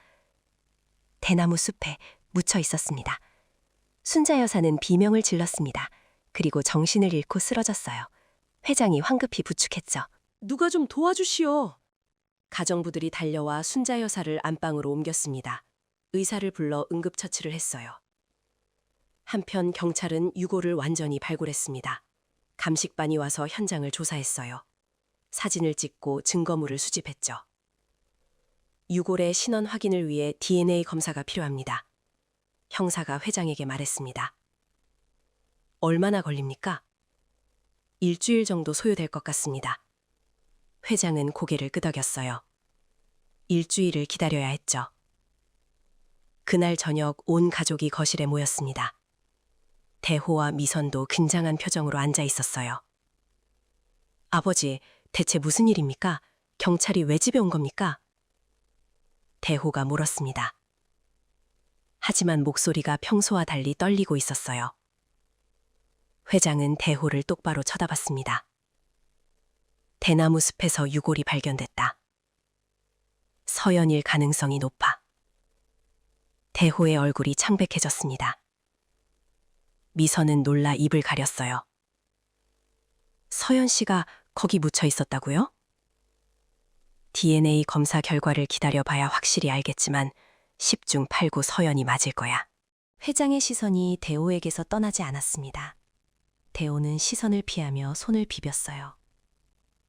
대나무 숲에 묻혀 있었습니다. 순자 여사는 비명을 질렀습니다. 그리고 정신을 잃고 쓰러졌어요. 회장이 황급히 부축했죠. 누가 좀 도와주시오. 가정부들이 달려와 순자 여사를 안방으로 옮겼습니다. 의사를 불러 응급처치를 했어요. 한편 경찰은 유골을 완전히 발굴했습니다. 감식반이 와서 현장을 조사했어요. 사진을 찍고 증거물을 수집했죠. 유골의 신원 확인을 위해 DNA 검사가 필요합니다. 형사가 회장에게 말했습니다. 얼마나 걸립니까? 일주일 정도 소요될 것 같습니다. 회장은 고개를 끄덕였어요. 일주일을 기다려야 했죠. 그날 저녁 온 가족이 거실에 모였습니다. 대호와 미선도 긴장한 표정으로 앉아 있었어요. 아버지, 대체 무슨 일입니까? 경찰이 왜 집에 온 겁니까? 대호가 물었습니다. 하지만 목소리가 평소와 달리 떨리고 있었어요. 회장은 대호를 똑바로 쳐다봤습니다. 대나무 숲에서 유골이 발견됐다. 서연일 가능성이 높아. 대호의 얼굴이 창백해졌습니다. 미선은 놀라 입을 가렸어요. 서연 씨가 거기 묻혀 있었다고요? DNA 검사 결과를 기다려봐야 확실히 알겠지만 10중 8구 서연이 맞을 거야. 회장의 시선이 대호에게서 떠나지 않았습니다. 대호는 시선을 피하며 손을 비볐어요.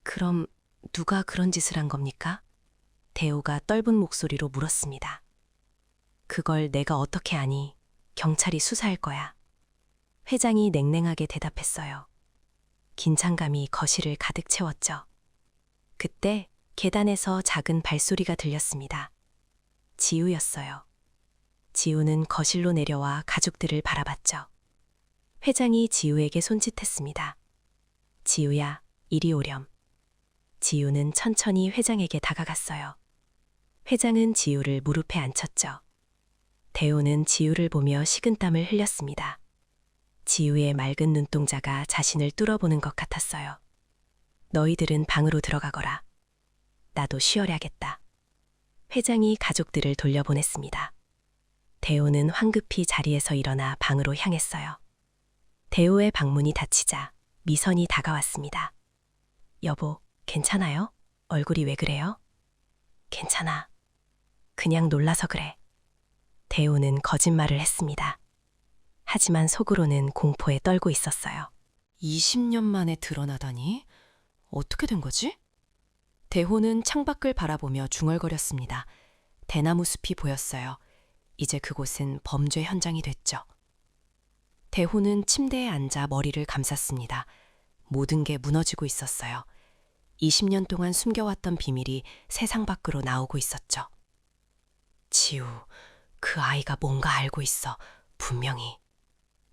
그럼 누가 그런 짓을 한 겁니까? 대호가 떫은 목소리로 물었습니다. 그걸 내가 어떻게 아니? 경찰이 수사할 거야. 회장이 냉랭하게 대답했어요. 긴장감이 거실을 가득 채웠죠. 그때 계단에서 작은 발소리가 들렸습니다. 지우였어요. 지우는 거실로 내려와 가족들을 바라봤죠. 회장이 지우에게 손짓했습니다. 지우야, 이리 오렴. 지우는 천천히 회장에게 다가갔어요. 회장은 지우를 무릎에 앉혔죠. 대호는 지우를 보며 식은땀을 흘렸습니다. 지우의 맑은 눈동자가 자신을 뚫어보는 것 같았어요. 너희들은 방으로 들어가거라. 나도 쉬어야겠다. 회장이 가족들을 돌려보냈습니다. 대호는 황급히 자리에서 일어나 방으로 향했어요. 대호의 방문이 닫히자 미선이 다가왔습니다. 여보, 괜찮아요? 얼굴이 왜 그래요? 괜찮아. 그냥 놀라서 그래. 대호는 거짓말을 했습니다. 하지만 속으로는 공포에 떨고 있었어요. 20년 만에 드러나다니? 어떻게 된 거지? 대호는 창밖을 바라보며 중얼거렸습니다. 대나무 숲이 보였어요. 이제 그곳은 범죄 현장이 됐죠. 대호는 침대에 앉아 머리를 감쌌습니다. 모든 게 무너지고 있었어요. 20년 동안 숨겨왔던 비밀이 세상 밖으로 나오고 있었죠. 지우, 그 아이가 뭔가 알고 있어. 분명히.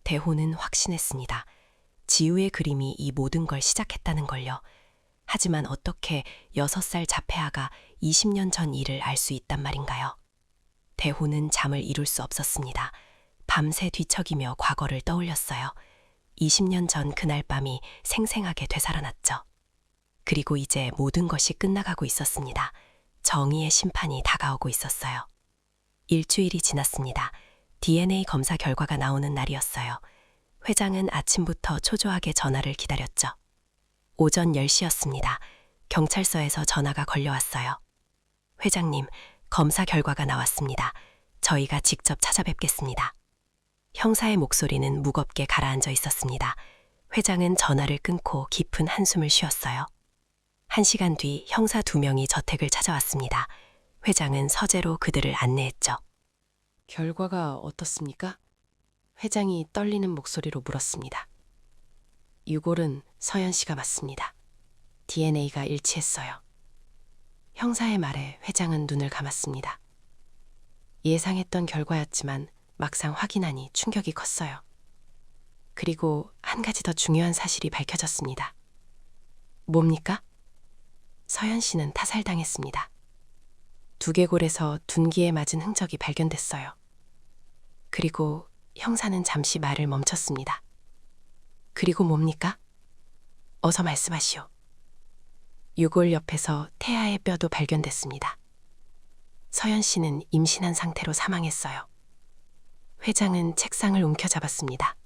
대호는 확신했습니다. 지우의 그림이 이 모든 걸 시작했다는 걸요. 하지만 어떻게 6살 자폐아가 20년 전 일을 알 수 있단 말인가요? 대호는 잠을 이룰 수 없었습니다. 밤새 뒤척이며 과거를 떠올렸어요. 20년 전 그날 밤이 생생하게 되살아났죠. 그리고 이제 모든 것이 끝나가고 있었습니다. 정의의 심판이 다가오고 있었어요. 일주일이 지났습니다. DNA 검사 결과가 나오는 날이었어요. 회장은 아침부터 초조하게 전화를 기다렸죠. 오전 10시였습니다. 경찰서에서 전화가 걸려왔어요. 회장님, 검사 결과가 나왔습니다. 저희가 직접 찾아뵙겠습니다. 형사의 목소리는 무겁게 가라앉아 있었습니다. 회장은 전화를 끊고 깊은 한숨을 쉬었어요. 1시간 뒤 형사 2명이 저택을 찾아왔습니다. 회장은 서재로 그들을 안내했죠. 결과가 어떻습니까? 회장이 떨리는 목소리로 물었습니다. 유골은 서연 씨가 맞습니다. DNA가 일치했어요. 형사의 말에 회장은 눈을 감았습니다. 예상했던 결과였지만 막상 확인하니 충격이 컸어요. 그리고 한 가지 더 중요한 사실이 밝혀졌습니다. 뭡니까? 서연 씨는 타살당했습니다. 두개골에서 둔기에 맞은 흔적이 발견됐어요. 그리고 형사는 잠시 말을 멈췄습니다. 그리고 뭡니까? 어서 말씀하시오. 유골 옆에서 태아의 뼈도 발견됐습니다. 서연 씨는 임신한 상태로 사망했어요. 회장은 책상을 움켜잡았습니다.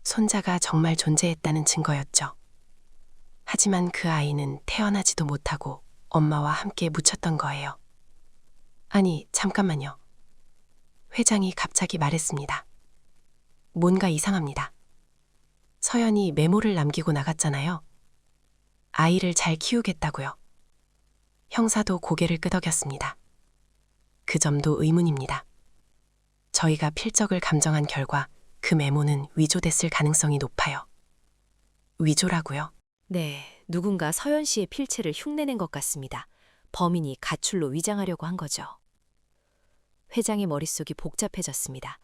손자가 정말 존재했다는 증거였죠. 하지만 그 아이는 태어나지도 못하고 엄마와 함께 묻혔던 거예요. 아니, 잠깐만요. 회장이 갑자기 말했습니다. 뭔가 이상합니다. 서연이 메모를 남기고 나갔잖아요. 아이를 잘 키우겠다고요. 형사도 고개를 끄덕였습니다. 그 점도 의문입니다. 저희가 필적을 감정한 결과 그 메모는 위조됐을 가능성이 높아요. 위조라고요? 네, 누군가 서연 씨의 필체를 흉내낸 것 같습니다. 범인이 가출로 위장하려고 한 거죠. 회장의 머릿속이 복잡해졌습니다.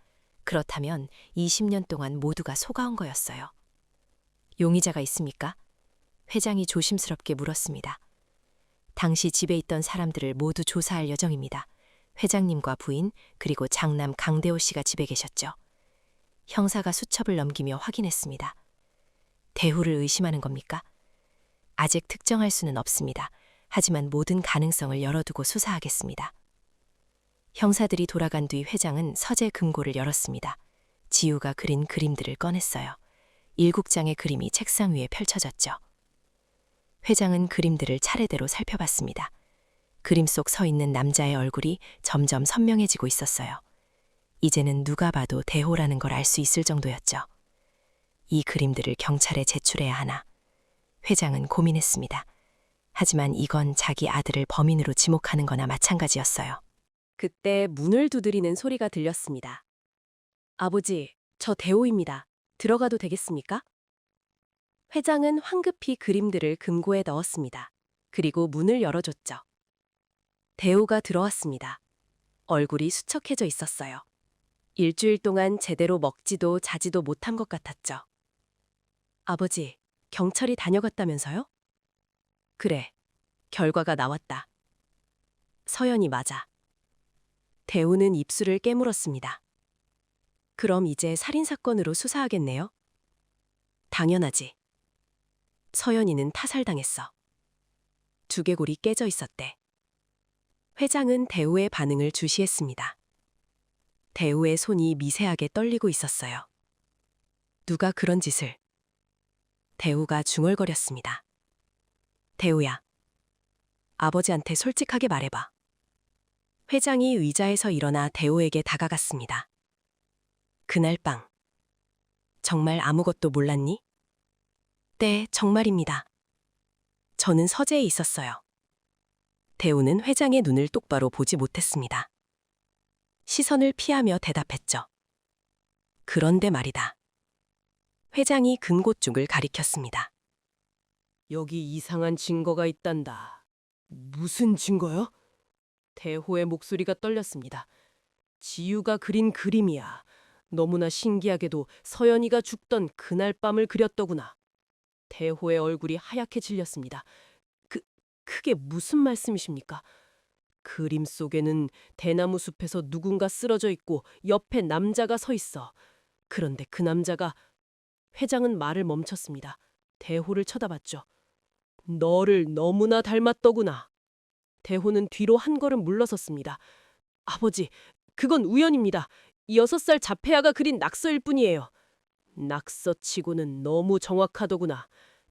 그렇다면 20년 동안 모두가 속아온 거였어요. 용의자가 있습니까? 회장이 조심스럽게 물었습니다. 당시 집에 있던 사람들을 모두 조사할 예정입니다. 회장님과 부인 그리고 장남 강대호 씨가 집에 계셨죠. 형사가 수첩을 넘기며 확인했습니다. 대호를 의심하는 겁니까? 아직 특정할 수는 없습니다. 하지만 모든 가능성을 열어두고 수사하겠습니다. 형사들이 돌아간 뒤 회장은 서재 금고를 열었습니다. 지우가 그린 그림들을 꺼냈어요. 7장의 그림이 책상 위에 펼쳐졌죠. 회장은 그림들을 차례대로 살펴봤습니다. 그림 속 서 있는 남자의 얼굴이 점점 선명해지고 있었어요. 이제는 누가 봐도 대호라는 걸 알 수 있을 정도였죠. 이 그림들을 경찰에 제출해야 하나. 회장은 고민했습니다. 하지만 이건 자기 아들을 범인으로 지목하는 거나 마찬가지였어요. 그때 문을 두드리는 소리가 들렸습니다. 아버지, 저 대호입니다. 들어가도 되겠습니까? 회장은 황급히 그림들을 금고에 넣었습니다. 그리고 문을 열어줬죠. 대호가 들어왔습니다. 얼굴이 수척해져 있었어요. 일주일 동안 제대로 먹지도 자지도 못한 것 같았죠. 아버지, 경찰이 다녀갔다면서요? 그래, 결과가 나왔다. 서연이 맞아. 대우는 입술을 깨물었습니다. 그럼 이제 살인사건으로 수사하겠네요? 당연하지. 서연이는 타살당했어. 두개골이 깨져 있었대. 회장은 대우의 반응을 주시했습니다. 대우의 손이 미세하게 떨리고 있었어요. 누가 그런 짓을? 대우가 중얼거렸습니다. 대우야, 아버지한테 솔직하게 말해봐. 회장이 의자에서 일어나 대우에게 다가갔습니다. 그날 밤, 정말 아무것도 몰랐니? 네, 정말입니다. 저는 서재에 있었어요. 대우는 회장의 눈을 똑바로 보지 못했습니다. 시선을 피하며 대답했죠. 그런데 말이다. 회장이 근고 쪽을 가리켰습니다. 여기 이상한 증거가 있단다. 무슨 증거요? 대호의 목소리가 떨렸습니다. 지유가 그린 그림이야. 너무나 신기하게도 서연이가 죽던 그날 밤을 그렸더구나. 대호의 얼굴이 하얗게 질렸습니다. 그게 무슨 말씀이십니까? 그림 속에는 대나무 숲에서 누군가 쓰러져 있고 옆에 남자가 서 있어. 그런데 그 남자가... 회장은 말을 멈췄습니다. 대호를 쳐다봤죠. 너를 너무나 닮았더구나. 대호는 뒤로 한 걸음 물러섰습니다. 아버지, 그건 우연입니다. 6살 자폐아가 그린 낙서일 뿐이에요. 낙서치고는 너무 정확하더구나.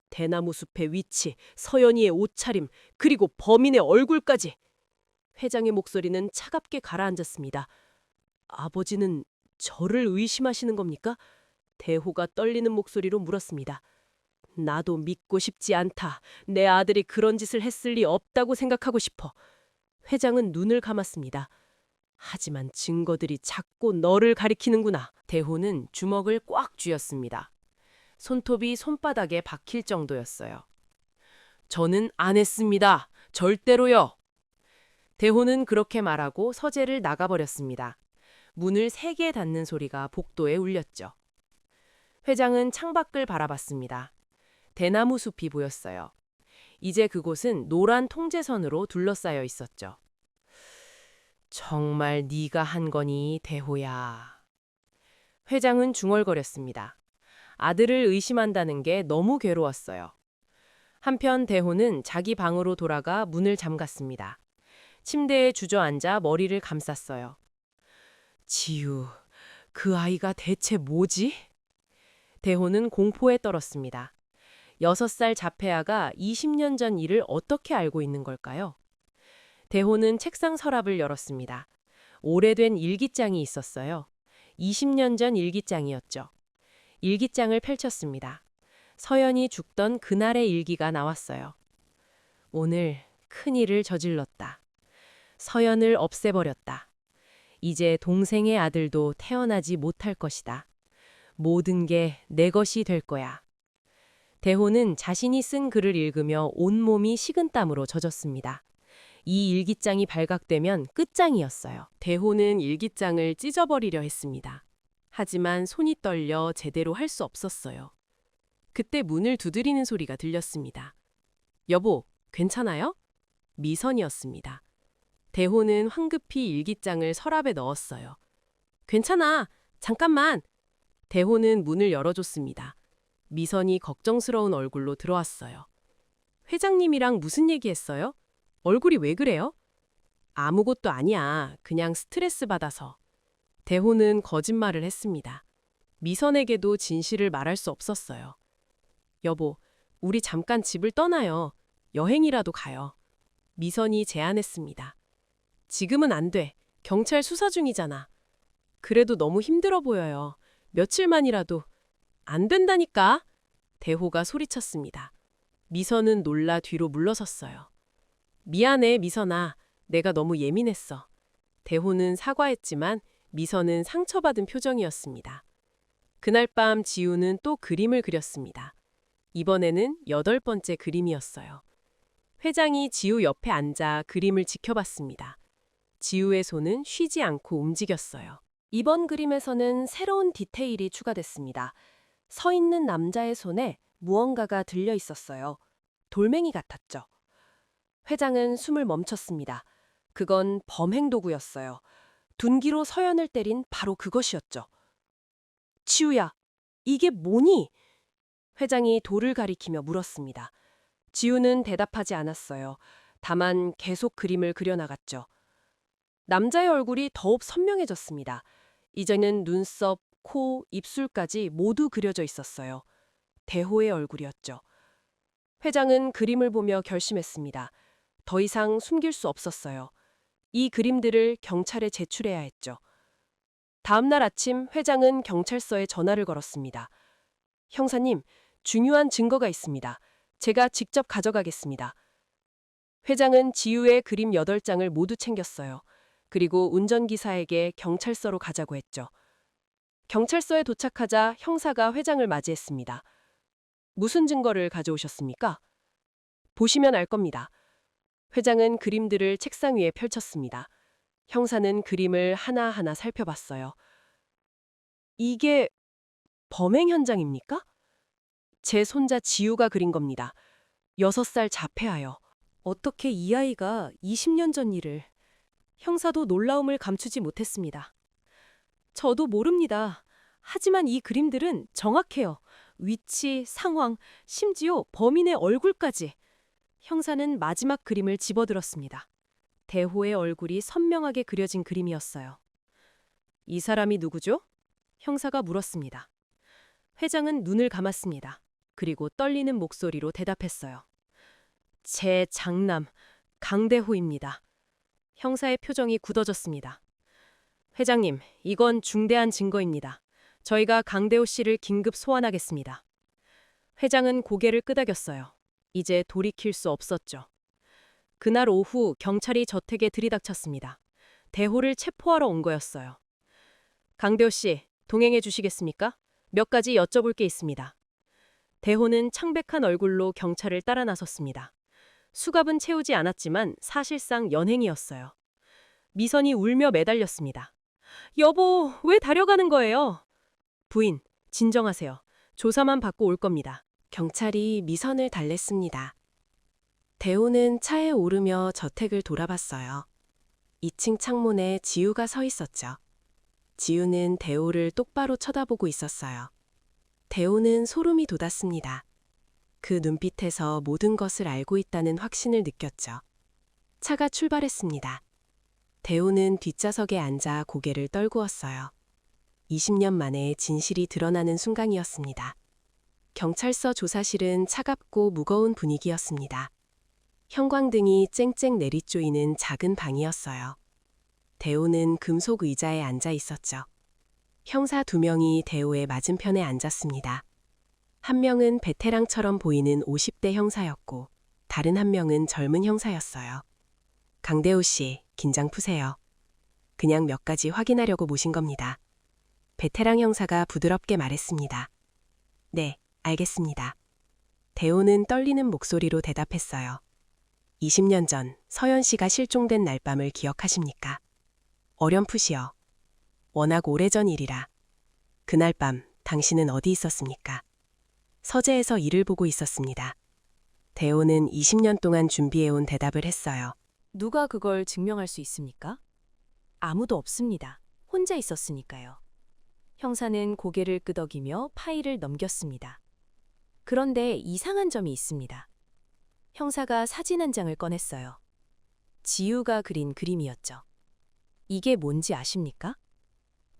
대나무 숲의 위치, 서연이의 옷차림, 그리고 범인의 얼굴까지. 회장의 목소리는 차갑게 가라앉았습니다. 아버지는 저를 의심하시는 겁니까? 대호가 떨리는 목소리로 물었습니다. 나도 믿고 싶지 않다. 내 아들이 그런 짓을 했을 리 없다고 생각하고 싶어. 회장은 눈을 감았습니다. 하지만 증거들이 자꾸 너를 가리키는구나. 대호는 주먹을 꽉 쥐었습니다. 손톱이 손바닥에 박힐 정도였어요. 저는 안 했습니다. 절대로요. 대호는 그렇게 말하고 서재를 나가버렸습니다. 문을 세게 닫는 소리가 복도에 울렸죠. 회장은 창밖을 바라봤습니다. 대나무 숲이 보였어요. 이제 그곳은 노란 통제선으로 둘러싸여 있었죠. 정말 네가 한 거니, 대호야. 회장은 중얼거렸습니다. 아들을 의심한다는 게 너무 괴로웠어요. 한편 대호는 자기 방으로 돌아가 문을 잠갔습니다. 침대에 주저앉아 머리를 감쌌어요. 지유, 그 아이가 대체 뭐지? 대호는 공포에 떨었습니다. 6살 자폐아가 20년 전 일을 어떻게 알고 있는 걸까요? 대호는 책상 서랍을 열었습니다. 오래된 일기장이 있었어요. 20년 전 일기장이었죠. 일기장을 펼쳤습니다. 서연이 죽던 그날의 일기가 나왔어요. 오늘 큰일을 저질렀다. 서연을 없애버렸다. 이제 동생의 아들도 태어나지 못할 것이다. 모든 게 내 것이 될 거야. 대호는 자신이 쓴 글을 읽으며 온몸이 식은땀으로 젖었습니다. 이 일기장이 발각되면 끝장이었어요. 대호는 일기장을 찢어버리려 했습니다. 하지만 손이 떨려 제대로 할 수 없었어요. 그때 문을 두드리는 소리가 들렸습니다. 여보, 괜찮아요? 미선이었습니다. 대호는 황급히 일기장을 서랍에 넣었어요. 괜찮아. 잠깐만. 대호는 문을 열어줬습니다. 미선이 걱정스러운 얼굴로 들어왔어요. 회장님이랑 무슨 얘기했어요? 얼굴이 왜 그래요? 아무것도 아니야. 그냥 스트레스 받아서. 대호는 거짓말을 했습니다. 미선에게도 진실을 말할 수 없었어요. 여보, 우리 잠깐 집을 떠나요. 여행이라도 가요. 미선이 제안했습니다. 지금은 안 돼. 경찰 수사 중이잖아. 그래도 너무 힘들어 보여요. 며칠만이라도. 안 된다니까. 대호가 소리쳤습니다. 미선은 놀라 뒤로 물러섰어요. 미안해, 미선아. 내가 너무 예민했어. 대호는 사과했지만 미선은 상처받은 표정이었습니다. 그날 밤 지우는 또 그림을 그렸습니다. 이번에는 8번째 그림이었어요. 회장이 지우 옆에 앉아 그림을 지켜봤습니다. 지우의 손은 쉬지 않고 움직였어요. 이번 그림에서는 새로운 디테일이 추가됐습니다. 서 있는 남자의 손에 무언가가 들려 있었어요. 돌멩이 같았죠. 회장은 숨을 멈췄습니다. 그건 범행 도구였어요. 둔기로 서연을 때린 바로 그것이었죠. 지우야, 이게 뭐니? 회장이 돌을 가리키며 물었습니다. 지우는 대답하지 않았어요. 다만 계속 그림을 그려나갔죠. 남자의 얼굴이 더욱 선명해졌습니다. 이제는 눈썹, 코, 입술까지 모두 그려져 있었어요. 대호의 얼굴이었죠. 회장은 그림을 보며 결심했습니다. 더 이상 숨길 수 없었어요. 이 그림들을 경찰에 제출해야 했죠. 다음 날 아침 회장은 경찰서에 전화를 걸었습니다. 형사님, 중요한 증거가 있습니다. 제가 직접 가져가겠습니다. 회장은 지우의 그림 8장을 모두 챙겼어요. 그리고 운전기사에게 경찰서로 가자고 했죠. 경찰서에 도착하자 형사가 회장을 맞이했습니다. 무슨 증거를 가져오셨습니까? 보시면 알 겁니다. 회장은 그림들을 책상 위에 펼쳤습니다. 형사는 그림을 하나하나 살펴봤어요. 이게 범행 현장입니까? 제 손자 지우가 그린 겁니다. 6살 자폐아요. 어떻게 이 아이가 20년 전 일을... 형사도 놀라움을 감추지 못했습니다. 저도 모릅니다. 하지만 이 그림들은 정확해요. 위치, 상황, 심지어 범인의 얼굴까지. 형사는 마지막 그림을 집어들었습니다. 대호의 얼굴이 선명하게 그려진 그림이었어요. 이 사람이 누구죠? 형사가 물었습니다. 회장은 눈을 감았습니다. 그리고 떨리는 목소리로 대답했어요. 제 장남, 강대호입니다. 형사의 표정이 굳어졌습니다. 회장님, 이건 중대한 증거입니다. 저희가 강대호 씨를 긴급 소환하겠습니다. 회장은 고개를 끄덕였어요. 이제 돌이킬 수 없었죠. 그날 오후 경찰이 저택에 들이닥쳤습니다. 대호를 체포하러 온 거였어요. 강대호 씨, 동행해 주시겠습니까? 몇 가지 여쭤볼 게 있습니다. 대호는 창백한 얼굴로 경찰을 따라 나섰습니다. 수갑은 채우지 않았지만 사실상 연행이었어요. 미선이 울며 매달렸습니다. 여보, 왜 달려가는 거예요? 부인, 진정하세요. 조사만 받고 올 겁니다. 경찰이 미선을 달랬습니다. 대호는 차에 오르며 저택을 돌아봤어요. 2층 창문에 지우가 서 있었죠. 지우는 대호를 똑바로 쳐다보고 있었어요. 대호는 소름이 돋았습니다. 그 눈빛에서 모든 것을 알고 있다는 확신을 느꼈죠. 차가 출발했습니다. 대호는 뒷좌석에 앉아 고개를 떨구었어요. 20년 만에 진실이 드러나는 순간이었습니다. 경찰서 조사실은 차갑고 무거운 분위기였습니다. 형광등이 쨍쨍 내리쪼이는 작은 방이었어요. 대호는 금속 의자에 앉아 있었죠. 형사 2명이 대호의 맞은편에 앉았습니다. 한 명은 베테랑처럼 보이는 50대 형사였고 다른 한 명은 젊은 형사였어요. 강대호 씨, 긴장 푸세요. 그냥 몇 가지 확인하려고 모신 겁니다. 베테랑 형사가 부드럽게 말했습니다. 네, 알겠습니다. 대호는 떨리는 목소리로 대답했어요. 20년 전 서연 씨가 실종된 날밤을 기억하십니까? 어렴풋이요. 워낙 오래전 일이라. 그날 밤 당신은 어디 있었습니까? 서재에서 일을 보고 있었습니다. 대호는 20년 동안 준비해온 대답을 했어요. 누가 그걸 증명할 수 있습니까? 아무도 없습니다. 혼자 있었으니까요. 형사는 고개를 끄덕이며 파일을 넘겼습니다. 그런데 이상한 점이 있습니다. 형사가 사진 한 장을 꺼냈어요. 지우가 그린 그림이었죠. 이게 뭔지 아십니까?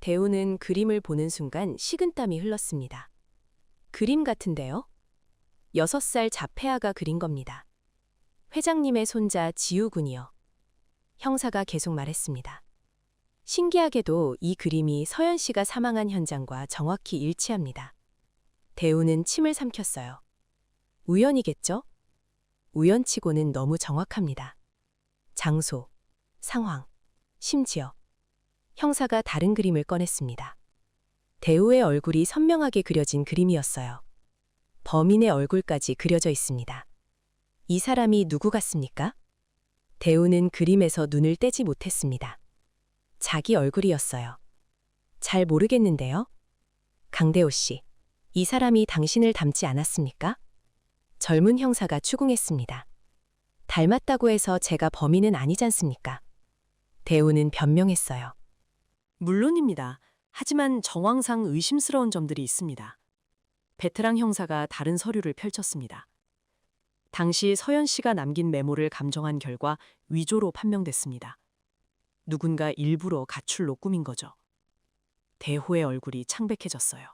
대우는 그림을 보는 순간 식은땀이 흘렀습니다. 그림 같은데요? 6살 자폐아가 그린 겁니다. 회장님의 손자 지우군이요. 형사가 계속 말했습니다. 신기하게도 이 그림이 서연 씨가 사망한 현장과 정확히 일치합니다. 대우는 침을 삼켰어요. 우연이겠죠? 우연치고는 너무 정확합니다. 장소, 상황, 심지어 형사가 다른 그림을 꺼냈습니다. 대우의 얼굴이 선명하게 그려진 그림이었어요. 범인의 얼굴까지 그려져 있습니다. 이 사람이 누구 같습니까? 대우는 그림에서 눈을 떼지 못했습니다. 자기 얼굴이었어요. 잘 모르겠는데요. 강대호 씨, 이 사람이 당신을 닮지 않았습니까? 젊은 형사가 추궁했습니다. 닮았다고 해서 제가 범인은 아니지 않습니까? 대우는 변명했어요. 물론입니다. 하지만 정황상 의심스러운 점들이 있습니다. 베테랑 형사가 다른 서류를 펼쳤습니다. 당시 서연 씨가 남긴 메모를 감정한 결과 위조로 판명됐습니다. 누군가 일부러 가출로 꾸민 거죠. 대호의 얼굴이 창백해졌어요.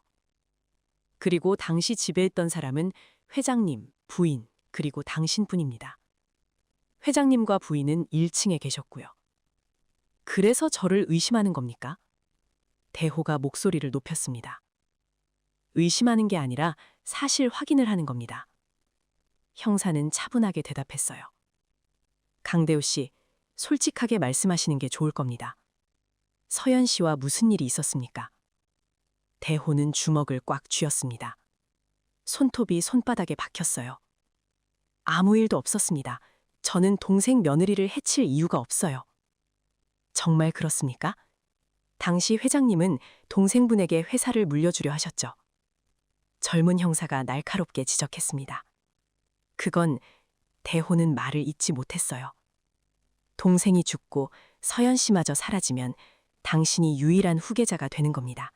그리고 당시 지배했던 사람은 회장님, 부인, 그리고 당신뿐입니다. 회장님과 부인은 1층에 계셨고요. 그래서 저를 의심하는 겁니까? 대호가 목소리를 높였습니다. 의심하는 게 아니라 사실 확인을 하는 겁니다. 형사는 차분하게 대답했어요. 강대우 씨, 솔직하게 말씀하시는 게 좋을 겁니다. 서연 씨와 무슨 일이 있었습니까? 대호는 주먹을 꽉 쥐었습니다. 손톱이 손바닥에 박혔어요. 아무 일도 없었습니다. 저는 동생 며느리를 해칠 이유가 없어요. 정말 그렇습니까? 당시 회장님은 동생분에게 회사를 물려주려 하셨죠. 젊은 형사가 날카롭게 지적했습니다. 그건 대호는 말을 잇지 못했어요. 동생이 죽고 서연 씨마저 사라지면 당신이 유일한 후계자가 되는 겁니다.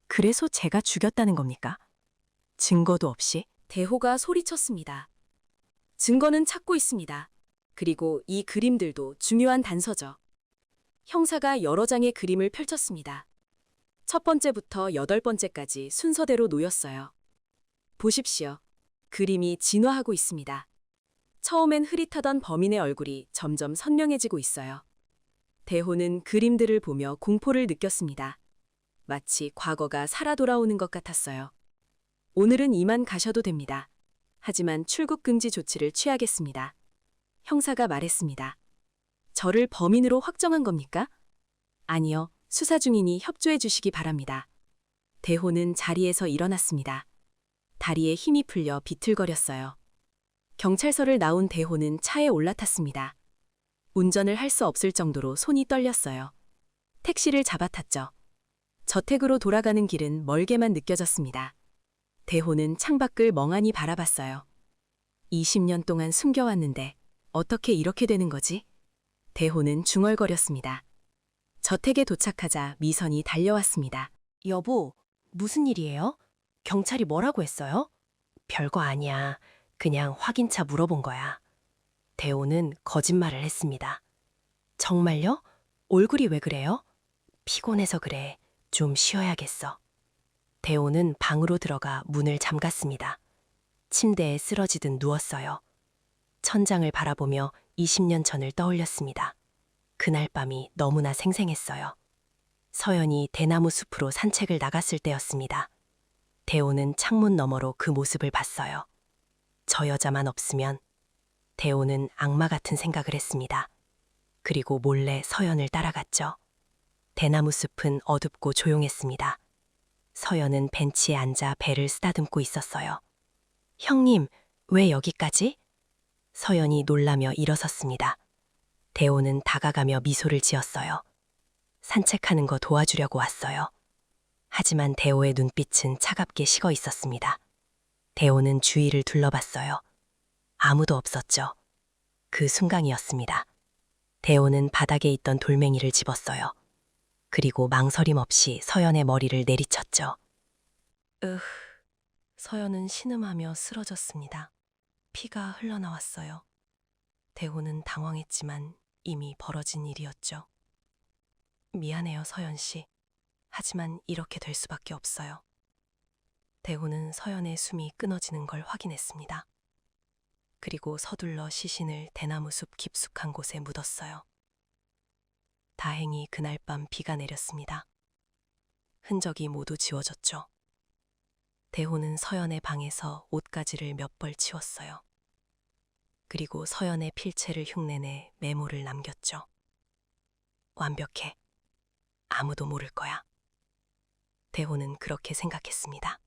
그래서 제가 죽였다는 겁니까? 증거도 없이? 대호가 소리쳤습니다. 증거는 찾고 있습니다. 그리고 이 그림들도 중요한 단서죠. 형사가 여러 장의 그림을 펼쳤습니다. 첫 번째부터 8번째까지 순서대로 놓였어요. 보십시오. 그림이 진화하고 있습니다. 처음엔 흐릿하던 범인의 얼굴이 점점 선명해지고 있어요. 대호는 그림들을 보며 공포를 느꼈습니다. 마치 과거가 살아 돌아오는 것 같았어요. 오늘은 이만 가셔도 됩니다. 하지만 출국 금지 조치를 취하겠습니다. 형사가 말했습니다. 저를 범인으로 확정한 겁니까? 아니요. 수사 중이니 협조해 주시기 바랍니다. 대호는 자리에서 일어났습니다. 다리에 힘이 풀려 비틀거렸어요. 경찰서를 나온 대호는 차에 올라탔습니다. 운전을 할 수 없을 정도로 손이 떨렸어요. 택시를 잡아탔죠. 저택으로 돌아가는 길은 멀게만 느껴졌습니다. 대호는 창밖을 멍하니 바라봤어요. 20년 동안 숨겨왔는데 어떻게 이렇게 되는 거지? 대호는 중얼거렸습니다. 저택에 도착하자 미선이 달려왔습니다. 여보, 무슨 일이에요? 경찰이 뭐라고 했어요? 별거 아니야. 그냥 확인차 물어본 거야. 대호는 거짓말을 했습니다. 정말요? 얼굴이 왜 그래요? 피곤해서 그래. 좀 쉬어야겠어. 대호는 방으로 들어가 문을 잠갔습니다. 침대에 쓰러지듯 누웠어요. 천장을 바라보며 20년 전을 떠올렸습니다. 그날 밤이 너무나 생생했어요. 서연이 대나무 숲으로 산책을 나갔을 때였습니다. 대호는 창문 너머로 그 모습을 봤어요. 저 여자만 없으면. 대호는 악마 같은 생각을 했습니다. 그리고 몰래 서연을 따라갔죠. 대나무 숲은 어둡고 조용했습니다. 서연은 벤치에 앉아 배를 쓰다듬고 있었어요. 형님, 왜 여기까지? 서연이 놀라며 일어섰습니다. 대호는 다가가며 미소를 지었어요. 산책하는 거 도와주려고 왔어요. 하지만 대호의 눈빛은 차갑게 식어 있었습니다. 대호는 주위를 둘러봤어요. 아무도 없었죠. 그 순간이었습니다. 대호는 바닥에 있던 돌멩이를 집었어요. 그리고 망설임 없이 서연의 머리를 내리쳤죠. 서연은 신음하며 쓰러졌습니다. 피가 흘러나왔어요. 대호는 당황했지만 이미 벌어진 일이었죠. 미안해요, 서연 씨. 하지만 이렇게 될 수밖에 없어요. 대호는 서연의 숨이 끊어지는 걸 확인했습니다. 그리고 서둘러 시신을 대나무 숲 깊숙한 곳에 묻었어요. 다행히 그날 밤 비가 내렸습니다. 흔적이 모두 지워졌죠. 대호는 서연의 방에서 옷가지를 몇 벌 치웠어요. 그리고 서연의 필체를 흉내내 메모를 남겼죠. 완벽해. 아무도 모를 거야. 대호는 그렇게 생각했습니다.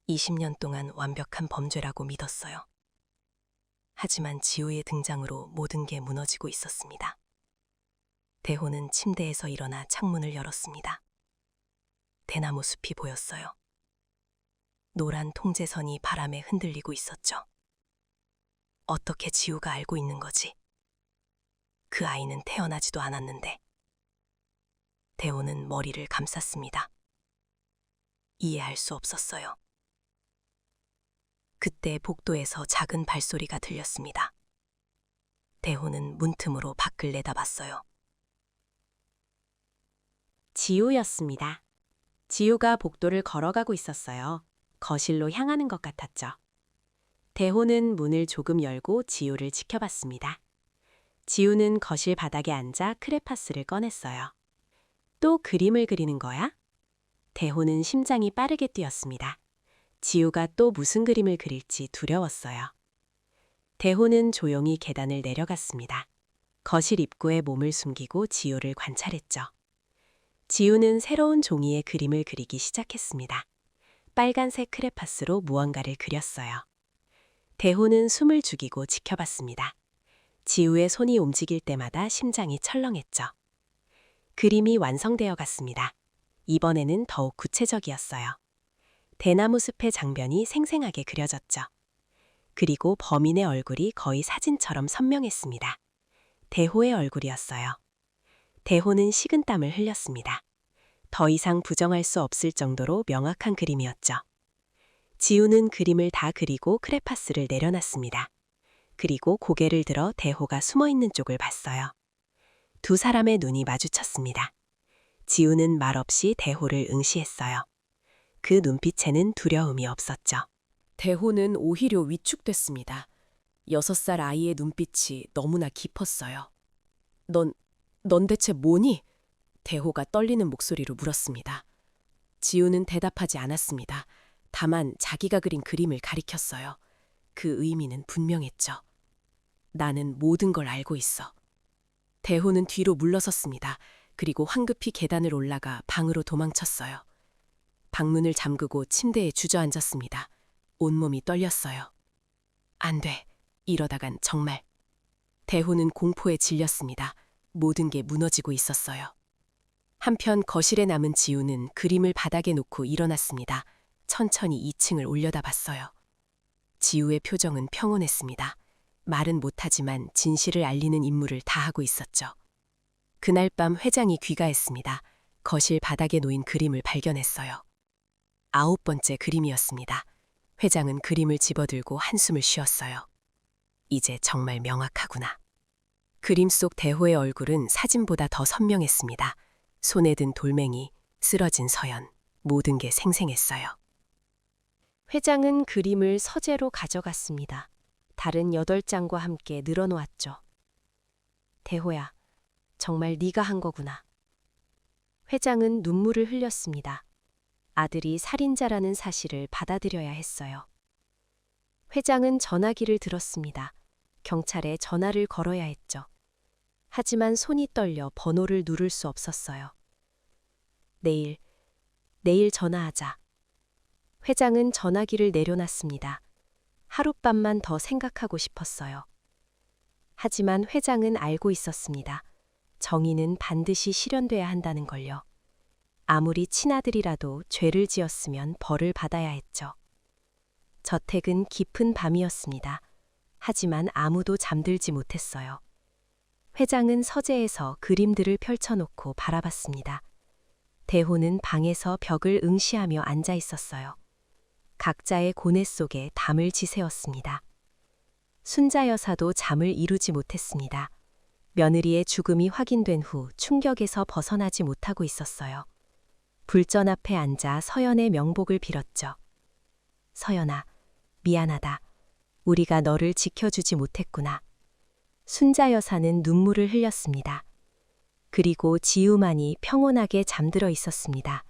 20년 동안 완벽한 범죄라고 믿었어요. 하지만 지우의 등장으로 모든 게 무너지고 있었습니다. 대호는 침대에서 일어나 창문을 열었습니다. 대나무 숲이 보였어요. 노란 통제선이 바람에 흔들리고 있었죠. 어떻게 지우가 알고 있는 거지? 그 아이는 태어나지도 않았는데. 대호는 머리를 감쌌습니다. 이해할 수 없었어요. 그때 복도에서 작은 발소리가 들렸습니다. 대호는 문틈으로 밖을 내다봤어요. 지우였습니다. 지우가 복도를 걸어가고 있었어요. 거실로 향하는 것 같았죠. 대호는 문을 조금 열고 지우를 지켜봤습니다. 지우는 거실 바닥에 앉아 크레파스를 꺼냈어요. 또 그림을 그리는 거야? 대호는 심장이 빠르게 뛰었습니다. 지우가 또 무슨 그림을 그릴지 두려웠어요. 대호는 조용히 계단을 내려갔습니다. 거실 입구에 몸을 숨기고 지우를 관찰했죠. 지우는 새로운 종이에 그림을 그리기 시작했습니다. 빨간색 크레파스로 무언가를 그렸어요. 대호는 숨을 죽이고 지켜봤습니다. 지우의 손이 움직일 때마다 심장이 철렁했죠. 그림이 완성되어 갔습니다. 이번에는 더욱 구체적이었어요. 대나무 숲의 장면이 생생하게 그려졌죠. 그리고 범인의 얼굴이 거의 사진처럼 선명했습니다. 대호의 얼굴이었어요. 대호는 식은땀을 흘렸습니다. 더 이상 부정할 수 없을 정도로 명확한 그림이었죠. 지우는 그림을 다 그리고 크레파스를 내려놨습니다. 그리고 고개를 들어 대호가 숨어있는 쪽을 봤어요. 두 사람의 눈이 마주쳤습니다. 지우는 말없이 대호를 응시했어요. 그 눈빛에는 두려움이 없었죠. 대호는 오히려 위축됐습니다. 6살 아이의 눈빛이 너무나 깊었어요. 넌 대체 뭐니? 대호가 떨리는 목소리로 물었습니다. 지우는 대답하지 않았습니다. 다만 자기가 그린 그림을 가리켰어요. 그 의미는 분명했죠. 나는 모든 걸 알고 있어. 대호는 뒤로 물러섰습니다. 그리고 황급히 계단을 올라가 방으로 도망쳤어요. 방문을 잠그고 침대에 주저앉았습니다. 온몸이 떨렸어요. 안 돼. 이러다간 정말. 대호는 공포에 질렸습니다. 모든 게 무너지고 있었어요. 한편 거실에 남은 지우는 그림을 바닥에 놓고 일어났습니다. 천천히 2층을 올려다봤어요. 지우의 표정은 평온했습니다. 말은 못하지만 진실을 알리는 임무를 다하고 있었죠. 그날 밤 회장이 귀가했습니다. 거실 바닥에 놓인 그림을 발견했어요. 9번째 그림이었습니다. 회장은 그림을 집어들고 한숨을 쉬었어요. 이제 정말 명확하구나. 그림 속 대호의 얼굴은 사진보다 더 선명했습니다. 손에 든 돌멩이, 쓰러진 서연, 모든 게 생생했어요. 회장은 그림을 서재로 가져갔습니다. 다른 8장과 함께 늘어놓았죠. 대호야, 정말 네가 한 거구나. 회장은 눈물을 흘렸습니다. 아들이 살인자라는 사실을 받아들여야 했어요. 회장은 전화기를 들었습니다. 경찰에 전화를 걸어야 했죠. 하지만 손이 떨려 번호를 누를 수 없었어요. 내일 전화하자. 회장은 전화기를 내려놨습니다. 하룻밤만 더 생각하고 싶었어요. 하지만 회장은 알고 있었습니다. 정의는 반드시 실현돼야 한다는 걸요. 아무리 친아들이라도 죄를 지었으면 벌을 받아야 했죠. 저택은 깊은 밤이었습니다. 하지만 아무도 잠들지 못했어요. 회장은 서재에서 그림들을 펼쳐놓고 바라봤습니다. 대호는 방에서 벽을 응시하며 앉아 있었어요. 각자의 고뇌 속에 담을 지새웠습니다. 순자 여사도 잠을 이루지 못했습니다. 며느리의 죽음이 확인된 후 충격에서 벗어나지 못하고 있었어요. 불전 앞에 앉아 서연의 명복을 빌었죠. 서연아, 미안하다. 우리가 너를 지켜주지 못했구나. 순자 여사는 눈물을 흘렸습니다. 그리고 지우만이 평온하게 잠들어 있었습니다.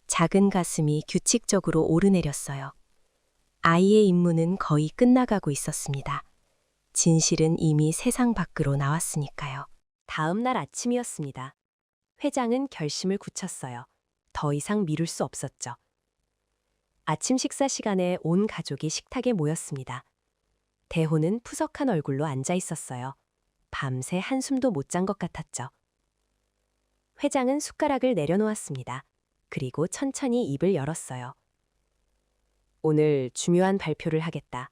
작은 가슴이 규칙적으로 오르내렸어요. 아이의 임무는 거의 끝나가고 있었습니다. 진실은 이미 세상 밖으로 나왔으니까요. 다음 날 아침이었습니다. 회장은 결심을 굳혔어요. 더 이상 미룰 수 없었죠. 아침 식사 시간에 온 가족이 식탁에 모였습니다. 대호는 푸석한 얼굴로 앉아 있었어요. 밤새 한숨도 못 잔 것 같았죠. 회장은 숟가락을 내려놓았습니다. 그리고 천천히 입을 열었어요. 오늘 중요한 발표를 하겠다.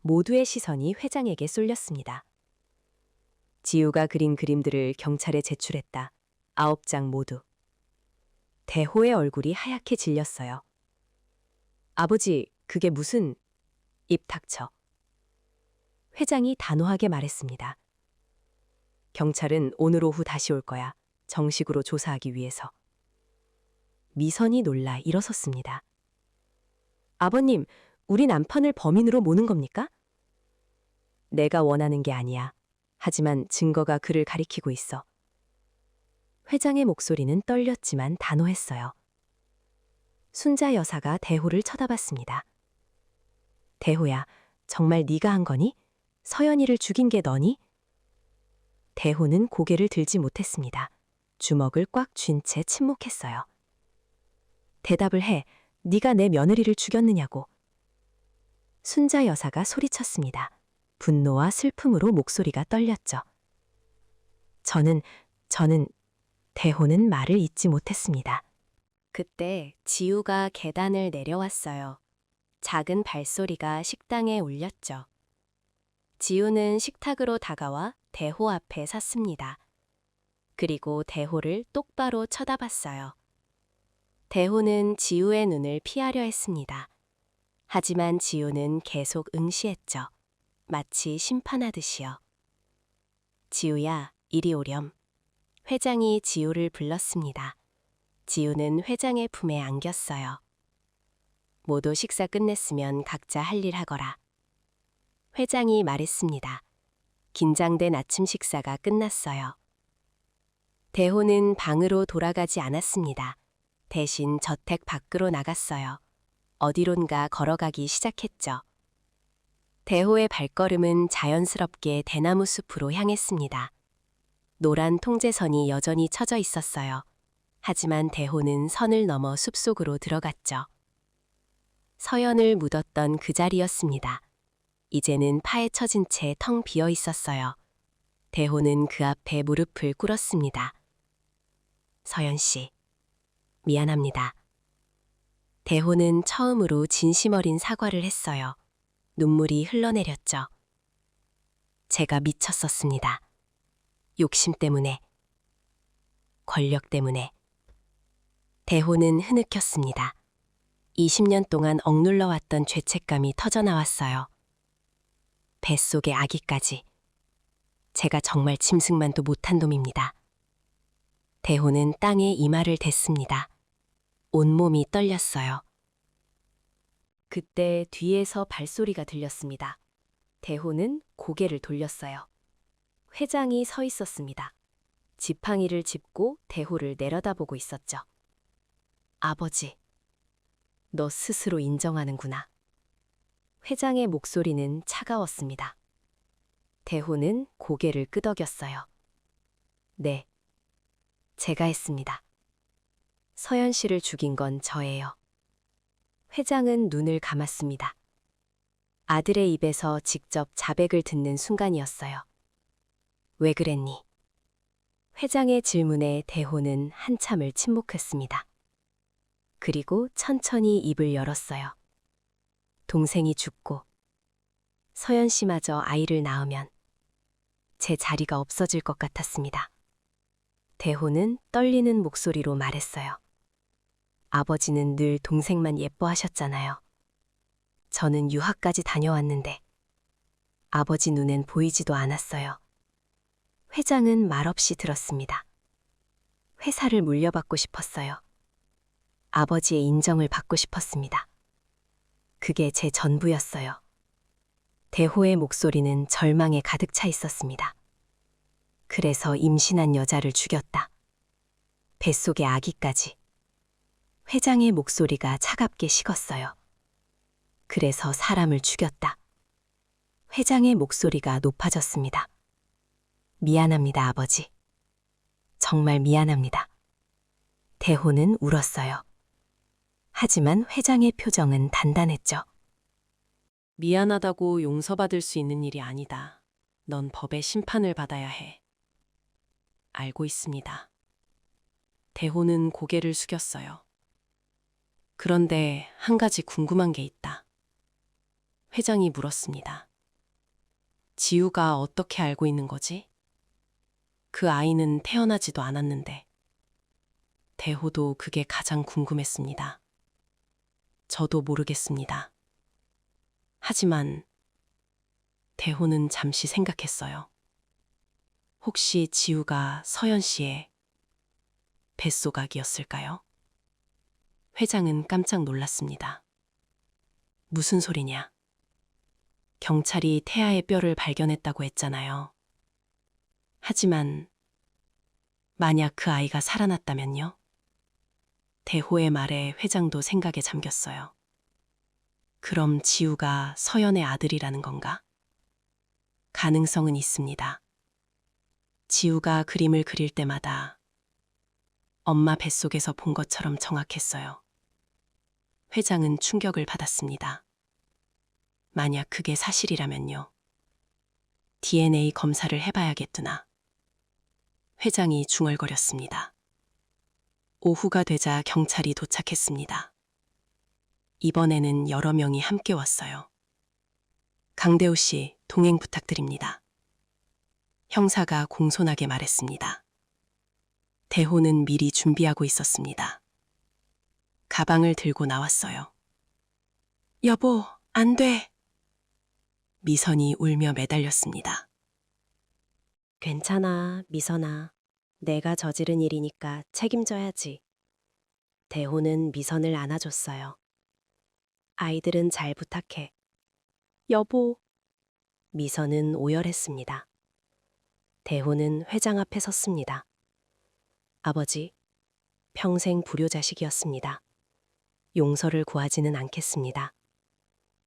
모두의 시선이 회장에게 쏠렸습니다. 지우가 그린 그림들을 경찰에 제출했다. 9장 모두. 대호의 얼굴이 하얗게 질렸어요. 아버지, 그게 무슨... 입 닥쳐. 회장이 단호하게 말했습니다. 경찰은 오늘 오후 다시 올 거야. 정식으로 조사하기 위해서. 미선이 놀라 일어섰습니다. 아버님, 우리 남편을 범인으로 모는 겁니까? 내가 원하는 게 아니야. 하지만 증거가 그를 가리키고 있어. 회장의 목소리는 떨렸지만 단호했어요. 순자 여사가 대호를 쳐다봤습니다. 대호야, 정말 네가 한 거니? 서연이를 죽인 게 너니? 대호는 고개를 들지 못했습니다. 주먹을 꽉 쥔 채 침묵했어요. 대답을 해. 네가 내 며느리를 죽였느냐고. 순자 여사가 소리쳤습니다. 분노와 슬픔으로 목소리가 떨렸죠. 저는 대호는 말을 잇지 못했습니다. 그때 지우가 계단을 내려왔어요. 작은 발소리가 식당에 울렸죠. 지우는 식탁으로 다가와 대호 앞에 섰습니다. 그리고 대호를 똑바로 쳐다봤어요. 대호는 지우의 눈을 피하려 했습니다. 하지만 지우는 계속 응시했죠. 마치 심판하듯이요. 지우야, 이리 오렴. 회장이 지우를 불렀습니다. 지우는 회장의 품에 안겼어요. 모두 식사 끝냈으면 각자 할 일 하거라. 회장이 말했습니다. 긴장된 아침 식사가 끝났어요. 대호는 방으로 돌아가지 않았습니다. 대신 저택 밖으로 나갔어요. 어디론가 걸어가기 시작했죠. 대호의 발걸음은 자연스럽게 대나무 숲으로 향했습니다. 노란 통제선이 여전히 쳐져 있었어요. 하지만 대호는 선을 넘어 숲속으로 들어갔죠. 서연을 묻었던 그 자리였습니다. 이제는 파헤쳐진 채 텅 비어 있었어요. 대호는 그 앞에 무릎을 꿇었습니다. 서연 씨, 미안합니다. 대호는 처음으로 진심 어린 사과를 했어요. 눈물이 흘러내렸죠. 제가 미쳤었습니다. 욕심 때문에, 권력 때문에. 대호는 흐느꼈습니다. 20년 동안 억눌러왔던 죄책감이 터져나왔어요. 뱃속의 아기까지. 제가 정말 짐승만도 못한 놈입니다. 대호는 땅에 이마를 댔습니다. 온몸이 떨렸어요. 그때 뒤에서 발소리가 들렸습니다. 대호는 고개를 돌렸어요. 회장이 서 있었습니다. 지팡이를 짚고 대호를 내려다보고 있었죠. 아버지, 너 스스로 인정하는구나. 회장의 목소리는 차가웠습니다. 대호는 고개를 끄덕였어요. 네, 제가 했습니다. 서연 씨를 죽인 건 저예요. 회장은 눈을 감았습니다. 아들의 입에서 직접 자백을 듣는 순간이었어요. 왜 그랬니? 회장의 질문에 대호는 한참을 침묵했습니다. 그리고 천천히 입을 열었어요. 동생이 죽고 서연 씨마저 아이를 낳으면 제 자리가 없어질 것 같았습니다. 대호는 떨리는 목소리로 말했어요. 아버지는 늘 동생만 예뻐하셨잖아요. 저는 유학까지 다녀왔는데 아버지 눈엔 보이지도 않았어요. 회장은 말없이 들었습니다. 회사를 물려받고 싶었어요. 아버지의 인정을 받고 싶었습니다. 그게 제 전부였어요. 대호의 목소리는 절망에 가득 차 있었습니다. 그래서 임신한 여자를 죽였다. 뱃속의 아기까지. 회장의 목소리가 차갑게 식었어요. 그래서 사람을 죽였다. 회장의 목소리가 높아졌습니다. 미안합니다, 아버지. 정말 미안합니다. 대호는 울었어요. 하지만 회장의 표정은 단단했죠. 미안하다고 용서받을 수 있는 일이 아니다. 넌 법의 심판을 받아야 해. 알고 있습니다. 대호는 고개를 숙였어요. 그런데 한 가지 궁금한 게 있다. 회장이 물었습니다. 지우가 어떻게 알고 있는 거지? 그 아이는 태어나지도 않았는데. 대호도 그게 가장 궁금했습니다. 저도 모르겠습니다. 하지만 대호는 잠시 생각했어요. 혹시 지우가 서연 씨의 뱃소각이었을까요? 회장은 깜짝 놀랐습니다. 무슨 소리냐? 경찰이 태아의 뼈를 발견했다고 했잖아요. 하지만 만약 그 아이가 살아났다면요? 대호의 말에 회장도 생각에 잠겼어요. 그럼 지우가 서연의 아들이라는 건가? 가능성은 있습니다. 지우가 그림을 그릴 때마다 엄마 뱃속에서 본 것처럼 정확했어요. 회장은 충격을 받았습니다. 만약 그게 사실이라면요. DNA 검사를 해봐야겠구나. 회장이 중얼거렸습니다. 오후가 되자 경찰이 도착했습니다. 이번에는 여러 명이 함께 왔어요. 강대우 씨, 동행 부탁드립니다. 형사가 공손하게 말했습니다. 대호는 미리 준비하고 있었습니다. 가방을 들고 나왔어요. 여보, 안 돼. 미선이 울며 매달렸습니다. 괜찮아, 미선아. 내가 저지른 일이니까 책임져야지. 대호는 미선을 안아줬어요. 아이들은 잘 부탁해. 여보. 미선은 오열했습니다. 대호는 회장 앞에 섰습니다. 아버지, 평생 불효자식이었습니다. 용서를 구하지는 않겠습니다.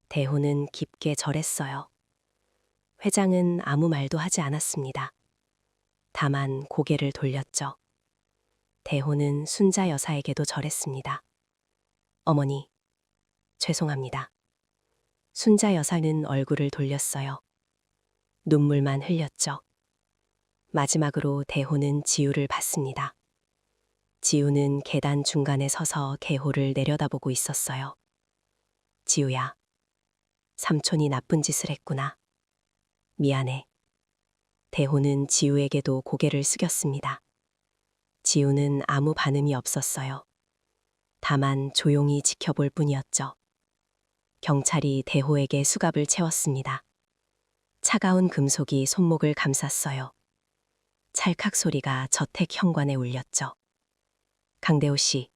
대호는 깊게 절했어요. 회장은 아무 말도 하지 않았습니다. 다만 고개를 돌렸죠. 대호는 순자 여사에게도 절했습니다. 어머니, 죄송합니다. 순자 여사는 얼굴을 돌렸어요. 눈물만 흘렸죠. 마지막으로 대호는 지우를 봤습니다. 지우는 계단 중간에 서서 계호를 내려다보고 있었어요. 지우야, 삼촌이 나쁜 짓을 했구나. 미안해. 대호는 지우에게도 고개를 숙였습니다. 지우는 아무 반응이 없었어요. 다만 조용히 지켜볼 뿐이었죠. 경찰이 대호에게 수갑을 채웠습니다. 차가운 금속이 손목을 감쌌어요. 찰칵 소리가 저택 현관에 울렸죠. 강대호 씨,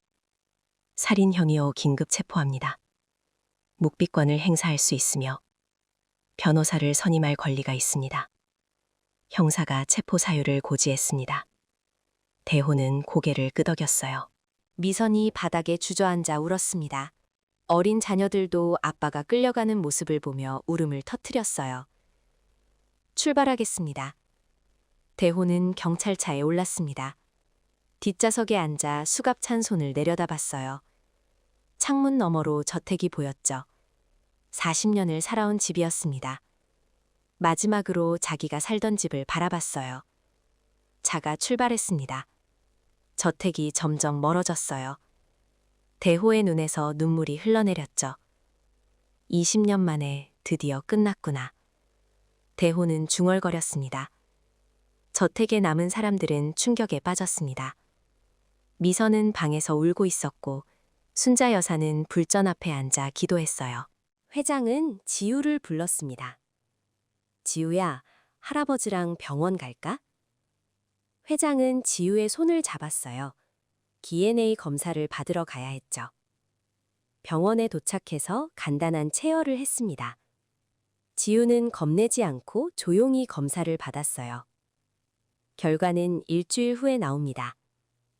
살인 혐의로 긴급 체포합니다. 묵비권을 행사할 수 있으며 변호사를 선임할 권리가 있습니다. 형사가 체포 사유를 고지했습니다. 대호는 고개를 끄덕였어요. 미선이 바닥에 주저앉아 울었습니다. 어린 자녀들도 아빠가 끌려가는 모습을 보며 울음을 터뜨렸어요. 출발하겠습니다. 대호는 경찰차에 올랐습니다. 뒷좌석에 앉아 수갑 찬 손을 내려다봤어요. 창문 너머로 저택이 보였죠. 40년을 살아온 집이었습니다. 마지막으로 자기가 살던 집을 바라봤어요. 차가 출발했습니다. 저택이 점점 멀어졌어요. 대호의 눈에서 눈물이 흘러내렸죠. 20년 만에 드디어 끝났구나. 대호는 중얼거렸습니다. 저택에 남은 사람들은 충격에 빠졌습니다. 미선은 방에서 울고 있었고 순자 여사는 불전 앞에 앉아 기도했어요. 회장은 지우를 불렀습니다. 지우야, 할아버지랑 병원 갈까? 회장은 지우의 손을 잡았어요. DNA 검사를 받으러 가야 했죠. 병원에 도착해서 간단한 체열을 했습니다. 지우는 겁내지 않고 조용히 검사를 받았어요. 결과는 일주일 후에 나옵니다.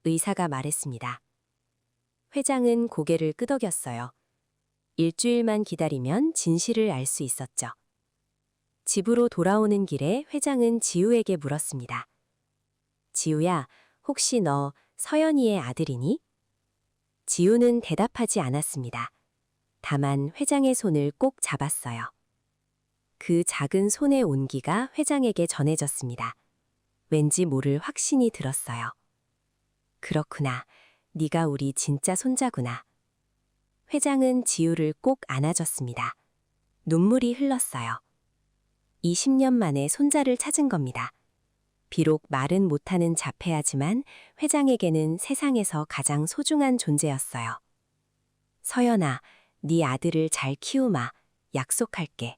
의사가 말했습니다. 회장은 고개를 끄덕였어요. 일주일만 기다리면 진실을 알 수 있었죠. 집으로 돌아오는 길에 회장은 지우에게 물었습니다. 지우야, 혹시 너 서연이의 아들이니? 지우는 대답하지 않았습니다. 다만 회장의 손을 꼭 잡았어요. 그 작은 손의 온기가 회장에게 전해졌습니다. 왠지 모를 확신이 들었어요. 그렇구나. 네가 우리 진짜 손자구나. 회장은 지우를 꼭 안아줬습니다. 눈물이 흘렀어요. 20년 만에 손자를 찾은 겁니다. 비록 말은 못하는 자폐아지만 회장에게는 세상에서 가장 소중한 존재였어요. 서연아, 네 아들을 잘 키우마. 약속할게.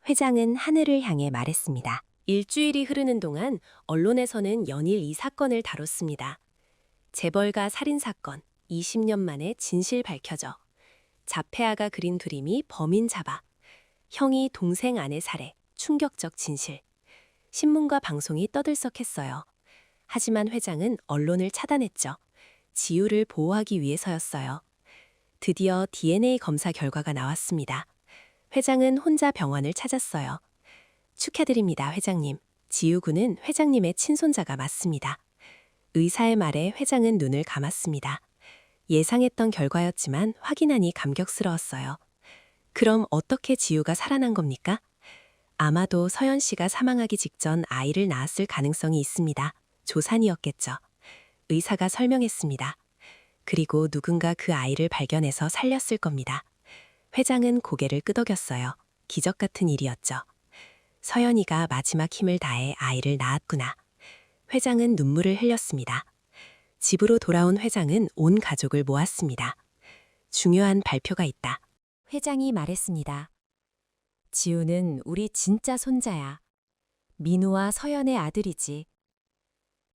회장은 하늘을 향해 말했습니다. 일주일이 흐르는 동안 언론에서는 연일 이 사건을 다뤘습니다. 재벌가 살인사건, 20년 만에 진실 밝혀져. 자폐아가 그린 그림이 범인 잡아. 형이 동생 아내 살해, 충격적 진실. 신문과 방송이 떠들썩했어요. 하지만 회장은 언론을 차단했죠. 지우를 보호하기 위해서였어요. 드디어 DNA 검사 결과가 나왔습니다. 회장은 혼자 병원을 찾았어요. 축하드립니다, 회장님. 지우군은 회장님의 친손자가 맞습니다. 의사의 말에 회장은 눈을 감았습니다. 예상했던 결과였지만 확인하니 감격스러웠어요. 그럼 어떻게 지우가 살아난 겁니까? 아마도 서연 씨가 사망하기 직전 아이를 낳았을 가능성이 있습니다. 조산이었겠죠. 의사가 설명했습니다. 그리고 누군가 그 아이를 발견해서 살렸을 겁니다. 회장은 고개를 끄덕였어요. 기적 같은 일이었죠. 서연이가 마지막 힘을 다해 아이를 낳았구나. 회장은 눈물을 흘렸습니다. 집으로 돌아온 회장은 온 가족을 모았습니다. 중요한 발표가 있다. 회장이 말했습니다. 지우는 우리 진짜 손자야. 민우와 서연의 아들이지.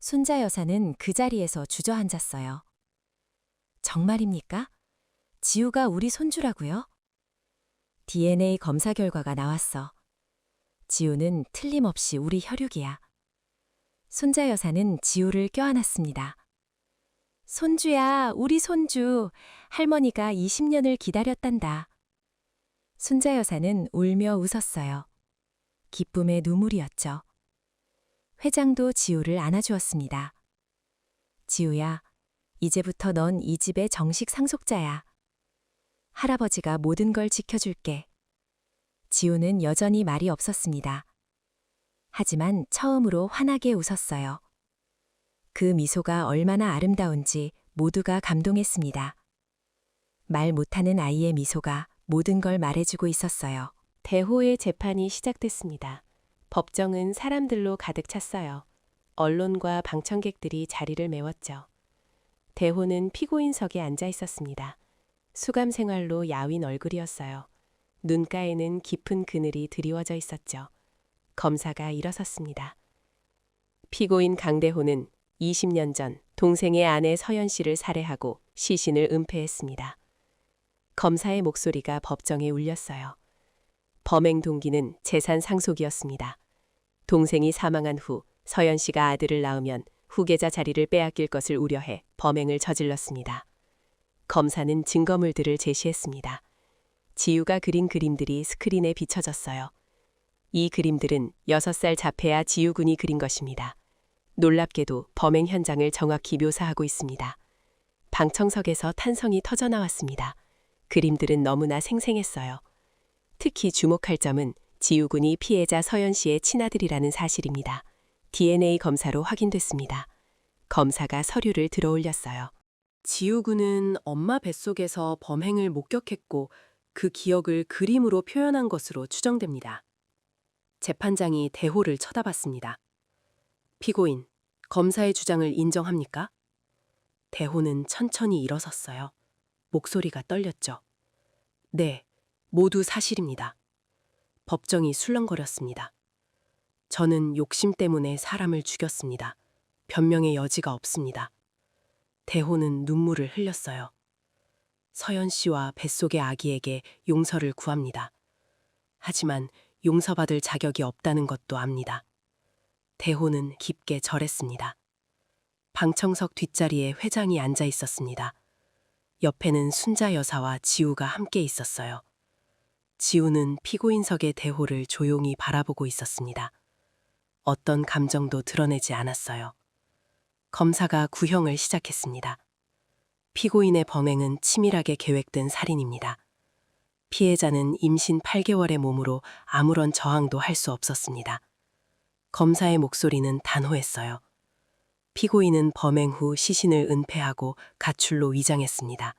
손자 여사는 그 자리에서 주저앉았어요. 정말입니까? 지우가 우리 손주라고요? DNA 검사 결과가 나왔어. 지우는 틀림없이 우리 혈육이야. 손자 여사는 지우를 껴안았습니다. 손주야, 우리 손주. 할머니가 20년을 기다렸단다. 손자 여사는 울며 웃었어요. 기쁨의 눈물이었죠. 회장도 지우를 안아주었습니다. 지우야, 이제부터 넌 이 집의 정식 상속자야. 할아버지가 모든 걸 지켜줄게. 지우는 여전히 말이 없었습니다. 하지만 처음으로 환하게 웃었어요. 그 미소가 얼마나 아름다운지 모두가 감동했습니다. 말 못하는 아이의 미소가 모든 걸 말해주고 있었어요. 대호의 재판이 시작됐습니다. 법정은 사람들로 가득 찼어요. 언론과 방청객들이 자리를 메웠죠. 대호는 피고인석에 앉아 있었습니다. 수감 생활로 야윈 얼굴이었어요. 눈가에는 깊은 그늘이 드리워져 있었죠. 검사가 일어섰습니다. 피고인 강대호는 20년 전 동생의 아내 서연 씨를 살해하고 시신을 은폐했습니다. 검사의 목소리가 법정에 울렸어요. 범행 동기는 재산 상속이었습니다. 동생이 사망한 후 서연 씨가 아들을 낳으면 후계자 자리를 빼앗길 것을 우려해 범행을 저질렀습니다. 검사는 증거물들을 제시했습니다. 지우가 그린 그림들이 스크린에 비춰졌어요. 이 그림들은 6살 자폐아 지우군이 그린 것입니다. 놀랍게도 범행 현장을 정확히 묘사하고 있습니다. 방청석에서 탄성이 터져나왔습니다. 그림들은 너무나 생생했어요. 특히 주목할 점은 지우군이 피해자 서연 씨의 친아들이라는 사실입니다. DNA 검사로 확인됐습니다. 검사가 서류를 들어올렸어요. 지우군은 엄마 뱃속에서 범행을 목격했고 그 기억을 그림으로 표현한 것으로 추정됩니다. 재판장이 대호를 쳐다봤습니다. 피고인, 검사의 주장을 인정합니까? 대호는 천천히 일어섰어요. 목소리가 떨렸죠. 네, 모두 사실입니다. 법정이 술렁거렸습니다. 저는 욕심 때문에 사람을 죽였습니다. 변명의 여지가 없습니다. 대호는 눈물을 흘렸어요. 서연 씨와 뱃속의 아기에게 용서를 구합니다. 하지만 용서받을 자격이 없다는 것도 압니다. 대호는 깊게 절했습니다. 방청석 뒷자리에 회장이 앉아 있었습니다. 옆에는 순자 여사와 지우가 함께 있었어요. 지우는 피고인석의 대호를 조용히 바라보고 있었습니다. 어떤 감정도 드러내지 않았어요. 검사가 구형을 시작했습니다. 피고인의 범행은 치밀하게 계획된 살인입니다. 피해자는 임신 8개월의 몸으로 아무런 저항도 할 수 없었습니다. 검사의 목소리는 단호했어요. 피고인은 범행 후 시신을 은폐하고 가출로 위장했습니다.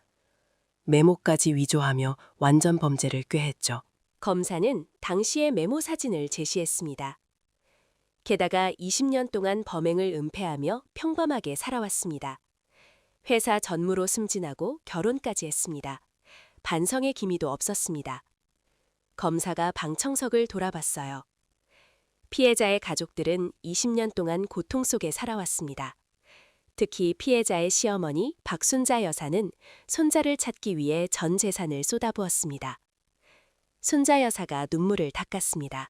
메모까지 위조하며 완전 범죄를 꾀했죠. 검사는 당시의 메모 사진을 제시했습니다. 게다가 20년 동안 범행을 은폐하며 평범하게 살아왔습니다. 회사 전무로 승진하고 결혼까지 했습니다. 반성의 기미도 없었습니다. 검사가 방청석을 돌아봤어요. 피해자의 가족들은 20년 동안 고통 속에 살아왔습니다. 특히 피해자의 시어머니 박순자 여사는 손자를 찾기 위해 전 재산을 쏟아부었습니다. 순자 여사가 눈물을 닦았습니다.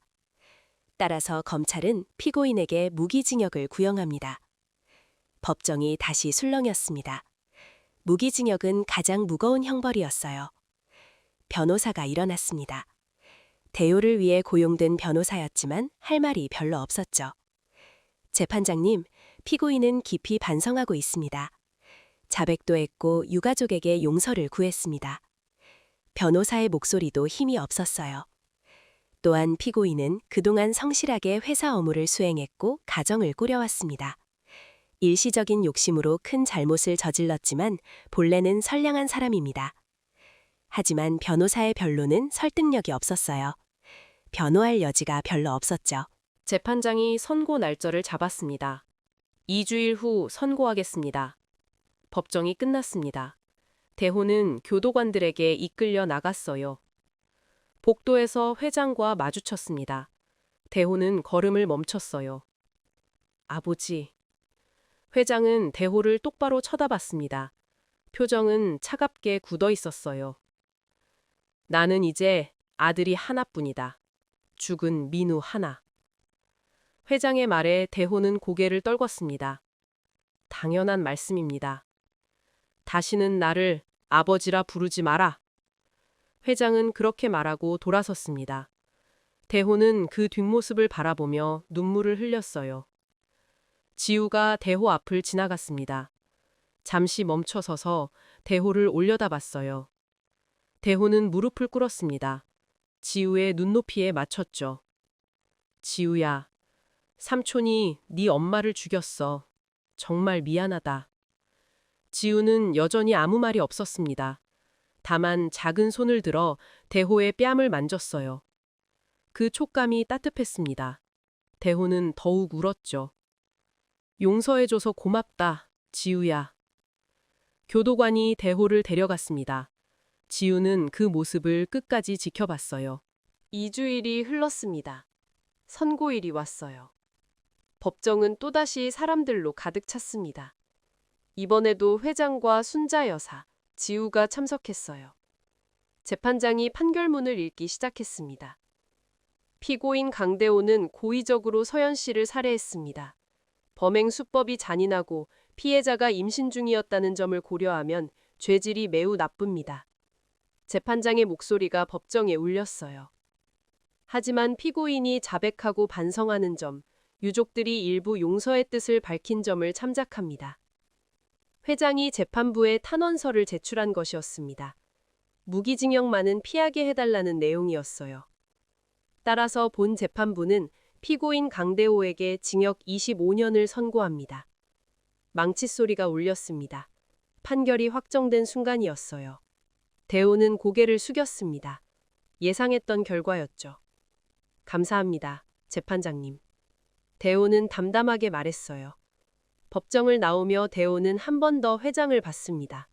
따라서 검찰은 피고인에게 무기징역을 구형합니다. 법정이 다시 술렁였습니다. 무기징역은 가장 무거운 형벌이었어요. 변호사가 일어났습니다. 대요를 위해 고용된 변호사였지만 할 말이 별로 없었죠. 재판장님, 피고인은 깊이 반성하고 있습니다. 자백도 했고 유가족에게 용서를 구했습니다. 변호사의 목소리도 힘이 없었어요. 또한 피고인은 그동안 성실하게 회사 업무를 수행했고 가정을 꾸려왔습니다. 일시적인 욕심으로 큰 잘못을 저질렀지만 본래는 선량한 사람입니다. 하지만 변호사의 변론은 설득력이 없었어요. 변호할 여지가 별로 없었죠. 재판장이 선고 날짜를 잡았습니다. 2주일 후 선고하겠습니다. 법정이 끝났습니다. 대호는 교도관들에게 이끌려 나갔어요. 복도에서 회장과 마주쳤습니다. 대호는 걸음을 멈췄어요. 아버지. 회장은 대호를 똑바로 쳐다봤습니다. 표정은 차갑게 굳어 있었어요. 나는 이제 아들이 하나뿐이다. 죽은 민우 하나. 회장의 말에 대호는 고개를 떨궜습니다. 당연한 말씀입니다. 다시는 나를 아버지라 부르지 마라. 회장은 그렇게 말하고 돌아섰습니다. 대호는 그 뒷모습을 바라보며 눈물을 흘렸어요. 지우가 대호 앞을 지나갔습니다. 잠시 멈춰서서 대호를 올려다봤어요. 대호는 무릎을 꿇었습니다. 지우의 눈높이에 맞췄죠. 지우야, 삼촌이 네 엄마를 죽였어. 정말 미안하다. 지우는 여전히 아무 말이 없었습니다. 다만 작은 손을 들어 대호의 뺨을 만졌어요. 그 촉감이 따뜻했습니다. 대호는 더욱 울었죠. 용서해줘서 고맙다, 지우야. 교도관이 대호를 데려갔습니다. 지우는 그 모습을 끝까지 지켜봤어요. 2주일이 흘렀습니다. 선고일이 왔어요. 법정은 또다시 사람들로 가득 찼습니다. 이번에도 회장과 순자 여사, 지우가 참석했어요. 재판장이 판결문을 읽기 시작했습니다. 피고인 강대호는 고의적으로 서연 씨를 살해했습니다. 범행 수법이 잔인하고 피해자가 임신 중이었다는 점을 고려하면 죄질이 매우 나쁩니다. 재판장의 목소리가 법정에 울렸어요. 하지만 피고인이 자백하고 반성하는 점, 유족들이 일부 용서의 뜻을 밝힌 점을 참작합니다. 회장이 재판부에 탄원서를 제출한 것이었습니다. 무기징역만은 피하게 해달라는 내용이었어요. 따라서 본 재판부는 피고인 강대호에게 징역 25년을 선고합니다. 망치 소리가 울렸습니다. 판결이 확정된 순간이었어요. 대호는 고개를 숙였습니다. 예상했던 결과였죠. 감사합니다, 재판장님. 대호는 담담하게 말했어요. 법정을 나오며 대호는 한 번 더 회장을 봤습니다.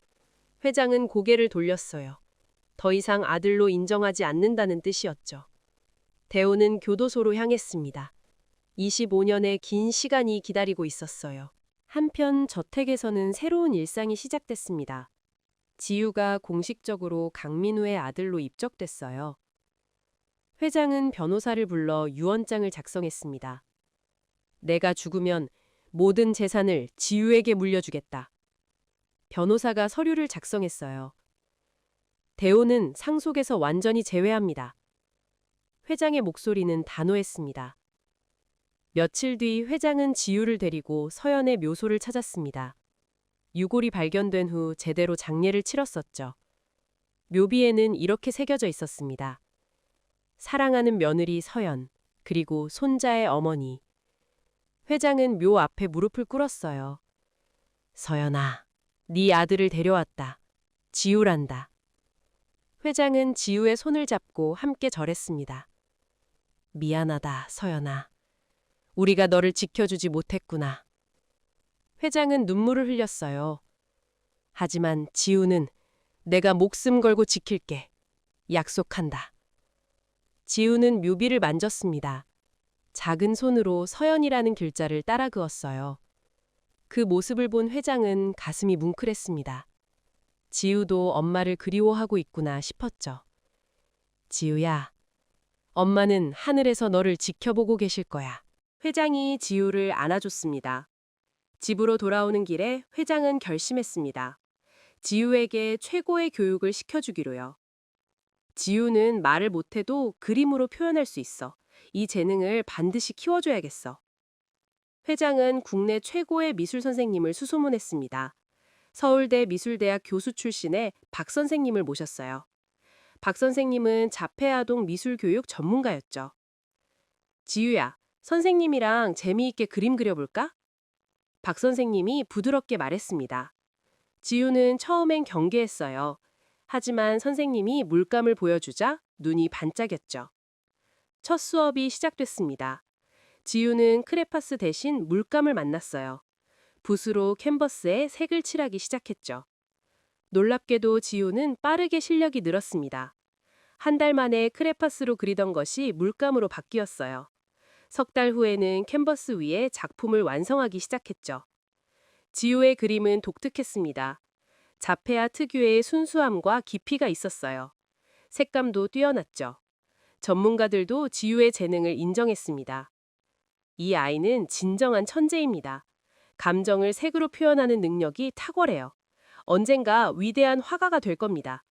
회장은 고개를 돌렸어요. 더 이상 아들로 인정하지 않는다는 뜻이었죠. 대호는 교도소로 향했습니다. 25년의 긴 시간이 기다리고 있었어요. 한편 저택에서는 새로운 일상이 시작됐습니다. 지우가 공식적으로 강민우의 아들로 입적됐어요. 회장은 변호사를 불러 유언장을 작성했습니다. 내가 죽으면 모든 재산을 지우에게 물려주겠다. 변호사가 서류를 작성했어요. 대호는 상속에서 완전히 제외합니다. 회장의 목소리는 단호했습니다. 며칠 뒤 회장은 지우를 데리고 서연의 묘소를 찾았습니다. 유골이 발견된 후 제대로 장례를 치렀었죠. 묘비에는 이렇게 새겨져 있었습니다. 사랑하는 며느리 서연, 그리고 손자의 어머니. 회장은 묘 앞에 무릎을 꿇었어요. 서연아, 네 아들을 데려왔다. 지우란다. 회장은 지우의 손을 잡고 함께 절했습니다. 미안하다, 서연아. 우리가 너를 지켜주지 못했구나. 회장은 눈물을 흘렸어요. 하지만 지우는 내가 목숨 걸고 지킬게. 약속한다. 지우는 묘비를 만졌습니다. 작은 손으로 서연이라는 글자를 따라 그었어요. 그 모습을 본 회장은 가슴이 뭉클했습니다. 지우도 엄마를 그리워하고 있구나 싶었죠. 지우야, 엄마는 하늘에서 너를 지켜보고 계실 거야. 회장이 지우를 안아줬습니다. 집으로 돌아오는 길에 회장은 결심했습니다. 지우에게 최고의 교육을 시켜주기로요. 지우는 말을 못해도 그림으로 표현할 수 있어. 이 재능을 반드시 키워줘야겠어. 회장은 국내 최고의 미술 선생님을 수소문했습니다. 서울대 미술대학 교수 출신의 박 선생님을 모셨어요. 박 선생님은 자폐아동 미술교육 전문가였죠. 지우야, 선생님이랑 재미있게 그림 그려볼까? 박 선생님이 부드럽게 말했습니다. 지우는 처음엔 경계했어요. 하지만 선생님이 물감을 보여주자 눈이 반짝였죠. 첫 수업이 시작됐습니다. 지우는 크레파스 대신 물감을 만났어요. 붓으로 캔버스에 색을 칠하기 시작했죠. 놀랍게도 지우는 빠르게 실력이 늘었습니다. 한 달 만에 크레파스로 그리던 것이 물감으로 바뀌었어요. 석 달 후에는 캔버스 위에 작품을 완성하기 시작했죠. 지우의 그림은 독특했습니다. 자폐아 특유의 순수함과 깊이가 있었어요. 색감도 뛰어났죠. 전문가들도 지우의 재능을 인정했습니다. 이 아이는 진정한 천재입니다. 감정을 색으로 표현하는 능력이 탁월해요. 언젠가 위대한 화가가 될 겁니다.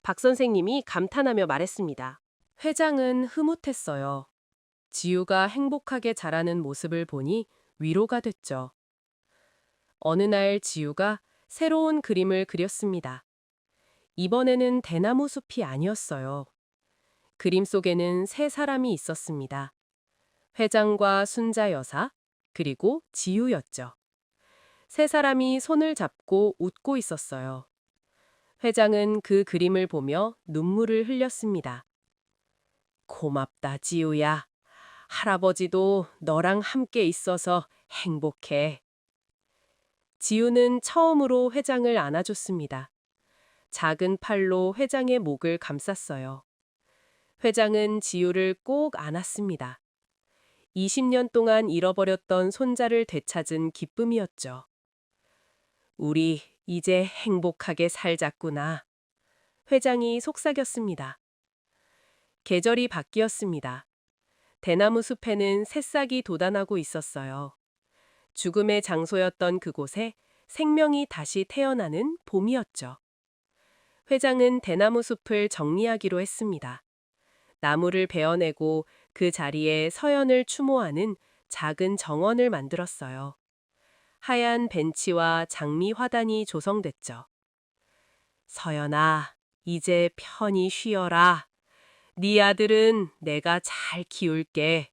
박 선생님이 감탄하며 말했습니다. 회장은 흐뭇했어요. 지우가 행복하게 자라는 모습을 보니 위로가 됐죠. 어느 날 지우가 새로운 그림을 그렸습니다. 이번에는 대나무 숲이 아니었어요. 그림 속에는 세 사람이 있었습니다. 회장과 순자 여사, 그리고 지우였죠. 세 사람이 손을 잡고 웃고 있었어요. 회장은 그 그림을 보며 눈물을 흘렸습니다. 고맙다, 지우야. 할아버지도 너랑 함께 있어서 행복해. 지우는 처음으로 회장을 안아줬습니다. 작은 팔로 회장의 목을 감쌌어요. 회장은 지우를 꼭 안았습니다. 20년 동안 잃어버렸던 손자를 되찾은 기쁨이었죠. 우리 이제 행복하게 살자꾸나. 회장이 속삭였습니다. 계절이 바뀌었습니다. 대나무 숲에는 새싹이 돋아나고 있었어요. 죽음의 장소였던 그곳에 생명이 다시 태어나는 봄이었죠. 회장은 대나무 숲을 정리하기로 했습니다. 나무를 베어내고 그 자리에 서연을 추모하는 작은 정원을 만들었어요. 하얀 벤치와 장미 화단이 조성됐죠. 서연아, 이제 편히 쉬어라. 네 아들은 내가 잘 키울게.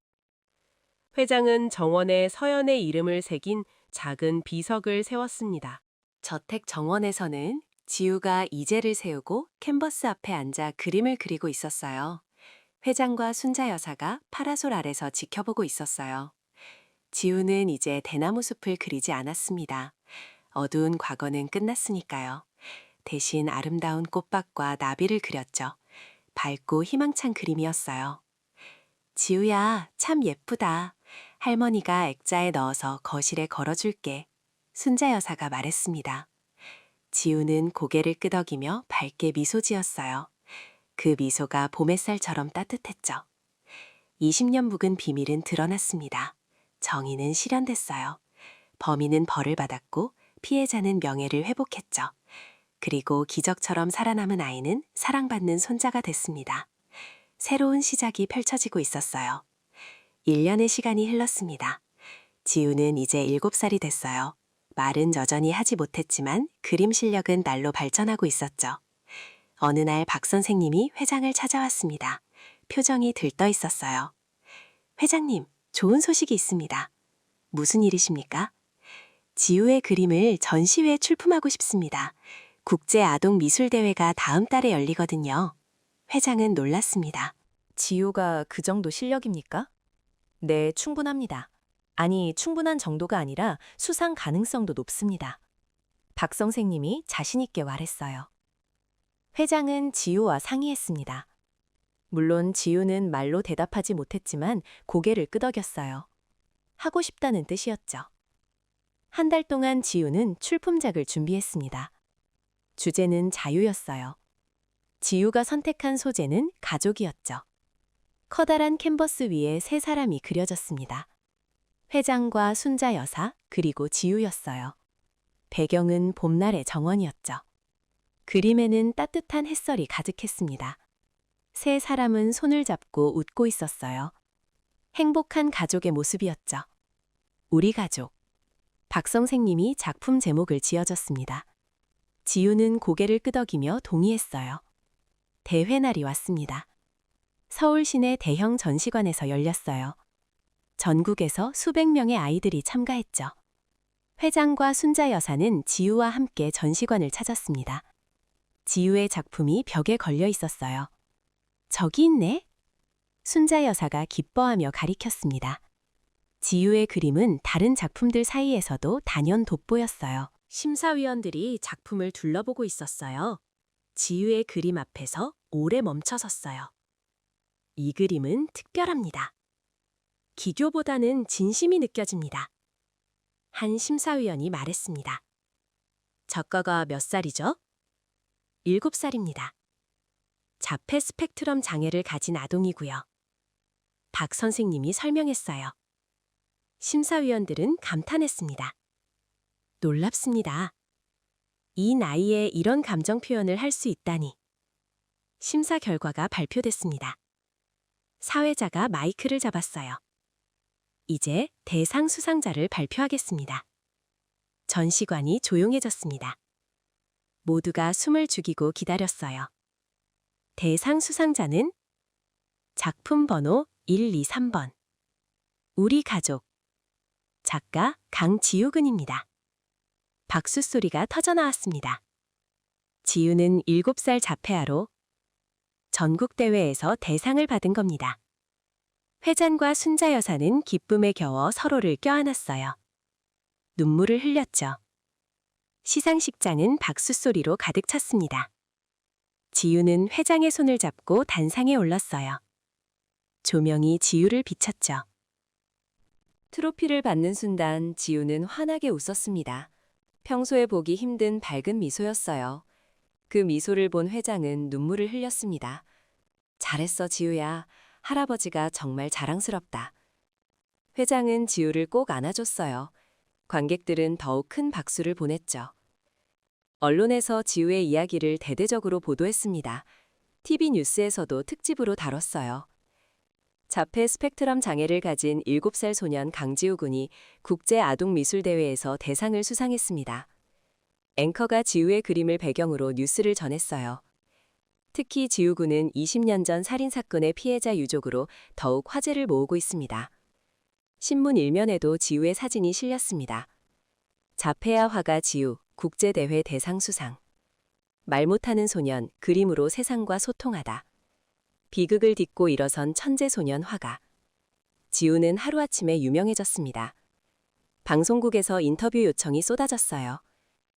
회장은 정원에 서연의 이름을 새긴 작은 비석을 세웠습니다. 저택 정원에서는 지우가 이제를 세우고 캔버스 앞에 앉아 그림을 그리고 있었어요. 회장과 순자 여사가 파라솔 아래서 지켜보고 있었어요. 지우는 이제 대나무 숲을 그리지 않았습니다. 어두운 과거는 끝났으니까요. 대신 아름다운 꽃밭과 나비를 그렸죠. 밝고 희망찬 그림이었어요. 지우야, 참 예쁘다. 할머니가 액자에 넣어서 거실에 걸어줄게. 순자 여사가 말했습니다. 지우는 고개를 끄덕이며 밝게 미소 지었어요. 그 미소가 봄햇살처럼 따뜻했죠. 20년 묵은 비밀은 드러났습니다. 정의는 실현됐어요. 범인은 벌을 받았고 피해자는 명예를 회복했죠. 그리고 기적처럼 살아남은 아이는 사랑받는 손자가 됐습니다. 새로운 시작이 펼쳐지고 있었어요. 1년의 시간이 흘렀습니다. 지우는 이제 7살이 됐어요. 말은 여전히 하지 못했지만 그림 실력은 날로 발전하고 있었죠. 어느 날 박 선생님이 회장을 찾아왔습니다. 표정이 들떠 있었어요. 회장님, 좋은 소식이 있습니다. 무슨 일이십니까? 지우의 그림을 전시회에 출품하고 싶습니다. 국제 아동 미술 대회가 다음 달에 열리거든요. 회장은 놀랐습니다. 지우가 그 정도 실력입니까? 네, 충분합니다. 아니, 충분한 정도가 아니라 수상 가능성도 높습니다. 박 선생님이 자신있게 말했어요. 회장은 지우와 상의했습니다. 물론 지우는 말로 대답하지 못했지만 고개를 끄덕였어요. 하고 싶다는 뜻이었죠. 한 달 동안 지우는 출품작을 준비했습니다. 주제는 자유였어요. 지우가 선택한 소재는 가족이었죠. 커다란 캔버스 위에 세 사람이 그려졌습니다. 회장과 순자 여사, 그리고 지우였어요. 배경은 봄날의 정원이었죠. 그림에는 따뜻한 햇살이 가득했습니다. 세 사람은 손을 잡고 웃고 있었어요. 행복한 가족의 모습이었죠. 우리 가족. 박 선생님이 작품 제목을 지어줬습니다. 지우는 고개를 끄덕이며 동의했어요. 대회 날이 왔습니다. 서울 시내 대형 전시관에서 열렸어요. 전국에서 수백 명의 아이들이 참가했죠. 회장과 순자 여사는 지우와 함께 전시관을 찾았습니다. 지우의 작품이 벽에 걸려 있었어요. 저기 있네? 순자 여사가 기뻐하며 가리켰습니다. 지우의 그림은 다른 작품들 사이에서도 단연 돋보였어요. 심사위원들이 작품을 둘러보고 있었어요. 지우의 그림 앞에서 오래 멈춰 섰어요. 이 그림은 특별합니다. 기교보다는 진심이 느껴집니다. 한 심사위원이 말했습니다. 작가가 몇 살이죠? 7살입니다. 자폐 스펙트럼 장애를 가진 아동이고요. 박 선생님이 설명했어요. 심사위원들은 감탄했습니다. 놀랍습니다. 이 나이에 이런 감정 표현을 할 수 있다니. 심사 결과가 발표됐습니다. 사회자가 마이크를 잡았어요. 이제 대상 수상자를 발표하겠습니다. 전시관이 조용해졌습니다. 모두가 숨을 죽이고 기다렸어요. 대상 수상자는 작품 번호 123번. 우리 가족. 작가 강지우근입니다. 박수 소리가 터져나왔습니다. 지우는 7살 자폐아로 전국대회에서 대상을 받은 겁니다. 회장과 순자 여사는 기쁨에 겨워 서로를 껴안았어요. 눈물을 흘렸죠. 시상식장은 박수 소리로 가득 찼습니다. 지우는 회장의 손을 잡고 단상에 올랐어요. 조명이 지우를 비췄죠. 트로피를 받는 순간 지우는 환하게 웃었습니다. 평소에 보기 힘든 밝은 미소였어요. 그 미소를 본 회장은 눈물을 흘렸습니다. 잘했어, 지우야. 할아버지가 정말 자랑스럽다. 회장은 지우를 꼭 안아줬어요. 관객들은 더욱 큰 박수를 보냈죠. 언론에서 지우의 이야기를 대대적으로 보도했습니다. TV 뉴스에서도 특집으로 다뤘어요. 자폐 스펙트럼 장애를 가진 7살 소년 강지우 군이 국제 아동 미술 대회에서 대상을 수상했습니다. 앵커가 지우의 그림을 배경으로 뉴스를 전했어요. 특히 지우 군은 20년 전 살인 사건의 피해자 유족으로 더욱 화제를 모으고 있습니다. 신문 일면에도 지우의 사진이 실렸습니다. 자폐아 화가 지우 국제대회 대상 수상. 말 못하는 소년 그림으로 세상과 소통하다. 비극을 딛고 일어선 천재 소년 화가. 지우는 하루아침에 유명해졌습니다. 방송국에서 인터뷰 요청이 쏟아졌어요.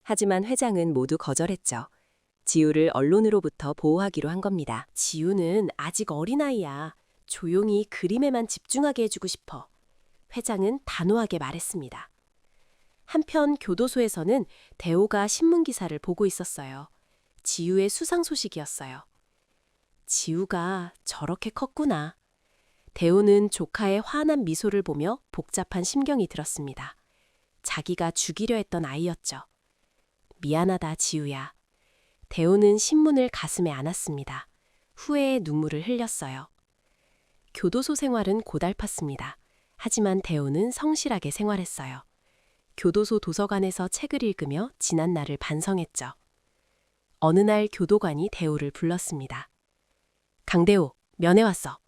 하지만 회장은 모두 거절했죠. 지우를 언론으로부터 보호하기로 한 겁니다. 지우는 아직 어린아이야. 조용히 그림에만 집중하게 해주고 싶어. 회장은 단호하게 말했습니다. 한편 교도소에서는 대호가 신문기사를 보고 있었어요. 지우의 수상 소식이었어요. 지우가 저렇게 컸구나. 대호는 조카의 환한 미소를 보며 복잡한 심경이 들었습니다. 자기가 죽이려 했던 아이였죠. 미안하다, 지우야. 대호는 신문을 가슴에 안았습니다. 후회의 눈물을 흘렸어요. 교도소 생활은 고달팠습니다. 하지만 대호는 성실하게 생활했어요. 교도소 도서관에서 책을 읽으며 지난 날을 반성했죠. 어느 날 교도관이 대호를 불렀습니다. 강대호, 면회 왔어.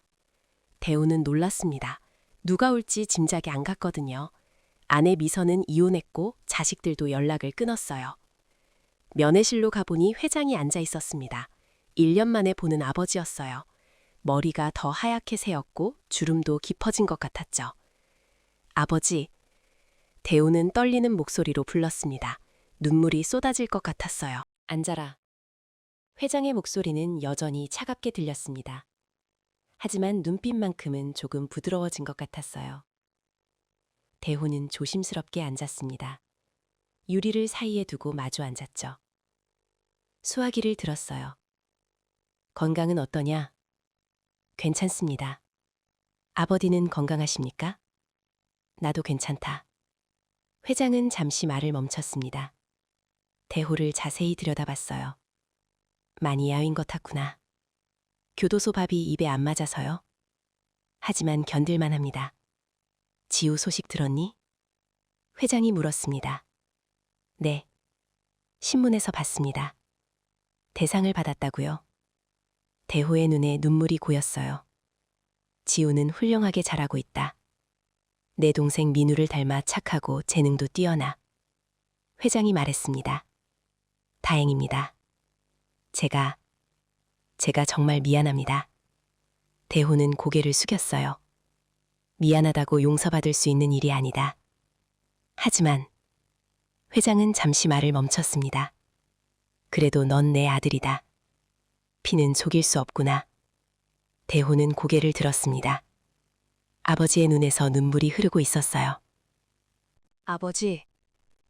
대호는 놀랐습니다. 누가 올지 짐작이 안 갔거든요. 아내 미선은 이혼했고 자식들도 연락을 끊었어요. 면회실로 가보니 회장이 앉아 있었습니다. 1년 만에 보는 아버지였어요. 머리가 더 하얗게 새었고 주름도 깊어진 것 같았죠. 아버지. 대호는 떨리는 목소리로 불렀습니다. 눈물이 쏟아질 것 같았어요. 앉아라. 회장의 목소리는 여전히 차갑게 들렸습니다. 하지만 눈빛만큼은 조금 부드러워진 것 같았어요. 대호는 조심스럽게 앉았습니다. 유리를 사이에 두고 마주 앉았죠. 수화기를 들었어요. 건강은 어떠냐? 괜찮습니다. 아버지는 건강하십니까? 나도 괜찮다. 회장은 잠시 말을 멈췄습니다. 대호를 자세히 들여다봤어요. 많이 야윈 것 같구나. 교도소 밥이 입에 안 맞아서요. 하지만 견딜만 합니다. 지우 소식 들었니? 회장이 물었습니다. 네. 신문에서 봤습니다. 대상을 받았다고요. 대호의 눈에 눈물이 고였어요. 지우는 훌륭하게 자라고 있다. 내 동생 민우를 닮아 착하고 재능도 뛰어나. 회장이 말했습니다. 다행입니다. 제가 정말 미안합니다. 대호는 고개를 숙였어요. 미안하다고 용서받을 수 있는 일이 아니다. 하지만 회장은 잠시 말을 멈췄습니다. 그래도 넌 내 아들이다. 피는 속일 수 없구나. 대호는 고개를 들었습니다. 아버지의 눈에서 눈물이 흐르고 있었어요. 아버지,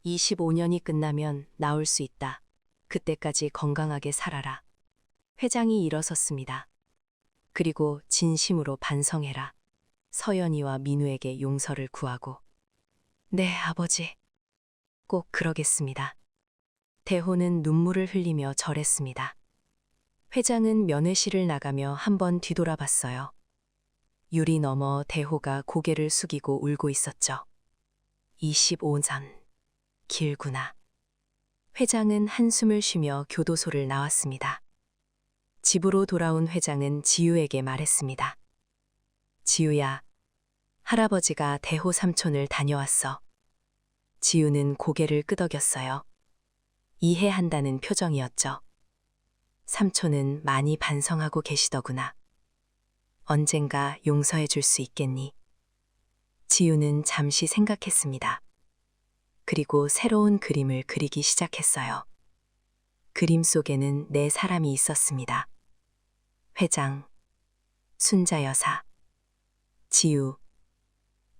25년이 끝나면 나올 수 있다. 그때까지 건강하게 살아라. 회장이 일어섰습니다. 그리고 진심으로 반성해라. 서연이와 민우에게 용서를 구하고. 네, 아버지. 꼭 그러겠습니다. 대호는 눈물을 흘리며 절했습니다. 회장은 면회실을 나가며 한번 뒤돌아봤어요. 유리 너머 대호가 고개를 숙이고 울고 있었죠. 25년. 길구나. 회장은 한숨을 쉬며 교도소를 나왔습니다. 집으로 돌아온 회장은 지우에게 말했습니다. 지우야, 할아버지가 대호 삼촌을 다녀왔어. 지우는 고개를 끄덕였어요. 이해한다는 표정이었죠. 삼촌은 많이 반성하고 계시더구나. 언젠가 용서해 줄 수 있겠니? 지우는 잠시 생각했습니다. 그리고 새로운 그림을 그리기 시작했어요. 그림 속에는 네 사람이 있었습니다. 회장, 순자 여사, 지우,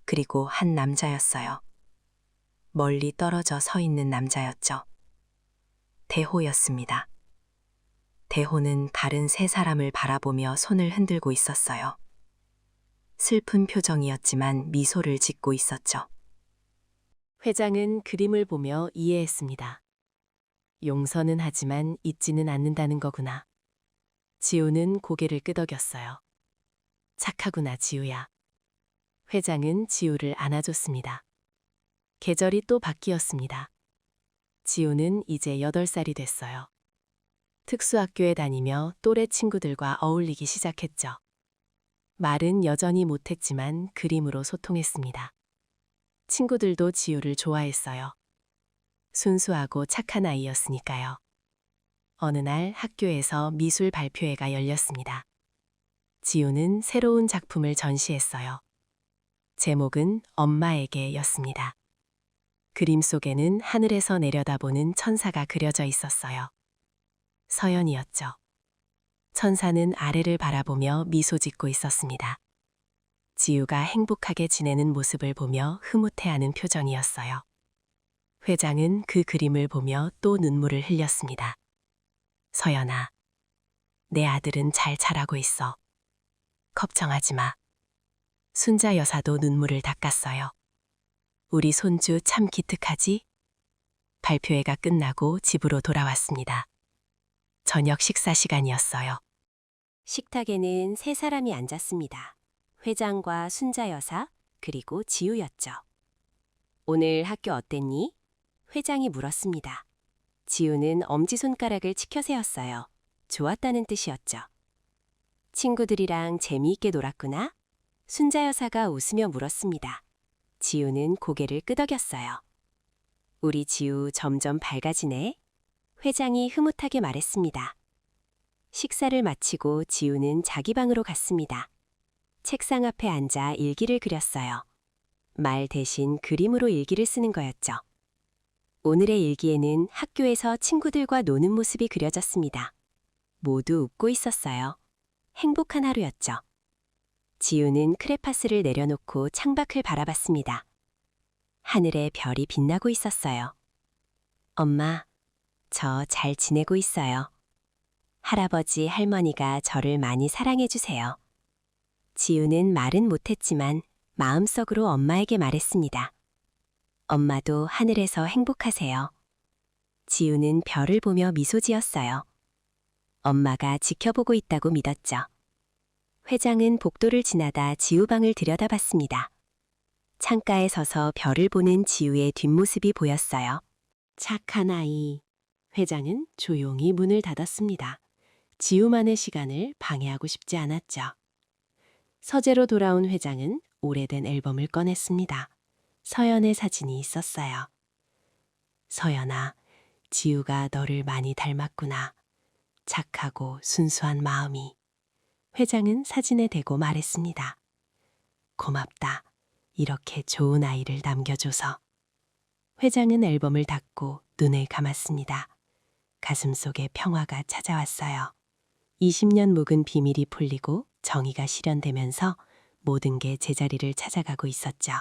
그리고 한 남자였어요. 멀리 떨어져 서 있는 남자였죠. 대호였습니다. 대호는 다른 세 사람을 바라보며 손을 흔들고 있었어요. 슬픈 표정이었지만 미소를 짓고 있었죠. 회장은 그림을 보며 이해했습니다. 용서는 하지만 잊지는 않는다는 거구나. 지우는 고개를 끄덕였어요. 착하구나, 지우야. 회장은 지우를 안아줬습니다. 계절이 또 바뀌었습니다. 지우는 이제 8살이 됐어요. 특수학교에 다니며 또래 친구들과 어울리기 시작했죠. 말은 여전히 못했지만 그림으로 소통했습니다. 친구들도 지우를 좋아했어요. 순수하고 착한 아이였으니까요. 어느 날 학교에서 미술 발표회가 열렸습니다. 지우는 새로운 작품을 전시했어요. 제목은 엄마에게였습니다. 그림 속에는 하늘에서 내려다보는 천사가 그려져 있었어요. 서연이었죠. 천사는 아래를 바라보며 미소 짓고 있었습니다. 지우가 행복하게 지내는 모습을 보며 흐뭇해하는 표정이었어요. 회장은 그 그림을 보며 또 눈물을 흘렸습니다. 서연아, 내 아들은 잘 자라고 있어. 걱정하지 마. 순자 여사도 눈물을 닦았어요. 우리 손주 참 기특하지? 발표회가 끝나고 집으로 돌아왔습니다. 저녁 식사 시간이었어요. 식탁에는 세 사람이 앉았습니다. 회장과 순자 여사, 그리고 지우였죠. 오늘 학교 어땠니? 회장이 물었습니다. 지우는 엄지손가락을 치켜 세웠어요. 좋았다는 뜻이었죠. 친구들이랑 재미있게 놀았구나? 순자 여사가 웃으며 물었습니다. 지우는 고개를 끄덕였어요. 우리 지우 점점 밝아지네. 회장이 흐뭇하게 말했습니다. 식사를 마치고 지우는 자기 방으로 갔습니다. 책상 앞에 앉아 일기를 그렸어요. 말 대신 그림으로 일기를 쓰는 거였죠. 오늘의 일기에는 학교에서 친구들과 노는 모습이 그려졌습니다. 모두 웃고 있었어요. 행복한 하루였죠. 지우는 크레파스를 내려놓고 창밖을 바라봤습니다. 하늘에 별이 빛나고 있었어요. 엄마, 저 잘 지내고 있어요. 할아버지, 할머니가 저를 많이 사랑해 주세요. 지우는 말은 못했지만 마음속으로 엄마에게 말했습니다. 엄마도 하늘에서 행복하세요. 지우는 별을 보며 미소 지었어요. 엄마가 지켜보고 있다고 믿었죠. 회장은 복도를 지나다 지우 방을 들여다봤습니다. 창가에 서서 별을 보는 지우의 뒷모습이 보였어요. 착한 아이. 회장은 조용히 문을 닫았습니다. 지우만의 시간을 방해하고 싶지 않았죠. 서재로 돌아온 회장은 오래된 앨범을 꺼냈습니다. 서연의 사진이 있었어요. 서연아, 지우가 너를 많이 닮았구나. 착하고 순수한 마음이. 회장은 사진에 대고 말했습니다. 고맙다. 이렇게 좋은 아이를 남겨줘서. 회장은 앨범을 닫고 눈을 감았습니다. 가슴속에 평화가 찾아왔어요. 20년 묵은 비밀이 풀리고 정의가 실현되면서 모든 게 제자리를 찾아가고 있었죠.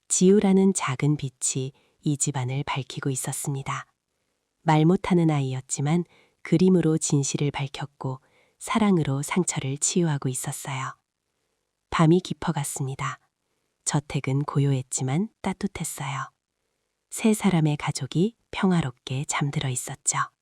지우라는 작은 빛이 이 집안을 밝히고 있었습니다. 말 못하는 아이였지만 그림으로 진실을 밝혔고 사랑으로 상처를 치유하고 있었어요. 밤이 깊어갔습니다. 저택은 고요했지만 따뜻했어요. 세 사람의 가족이 평화롭게 잠들어 있었죠.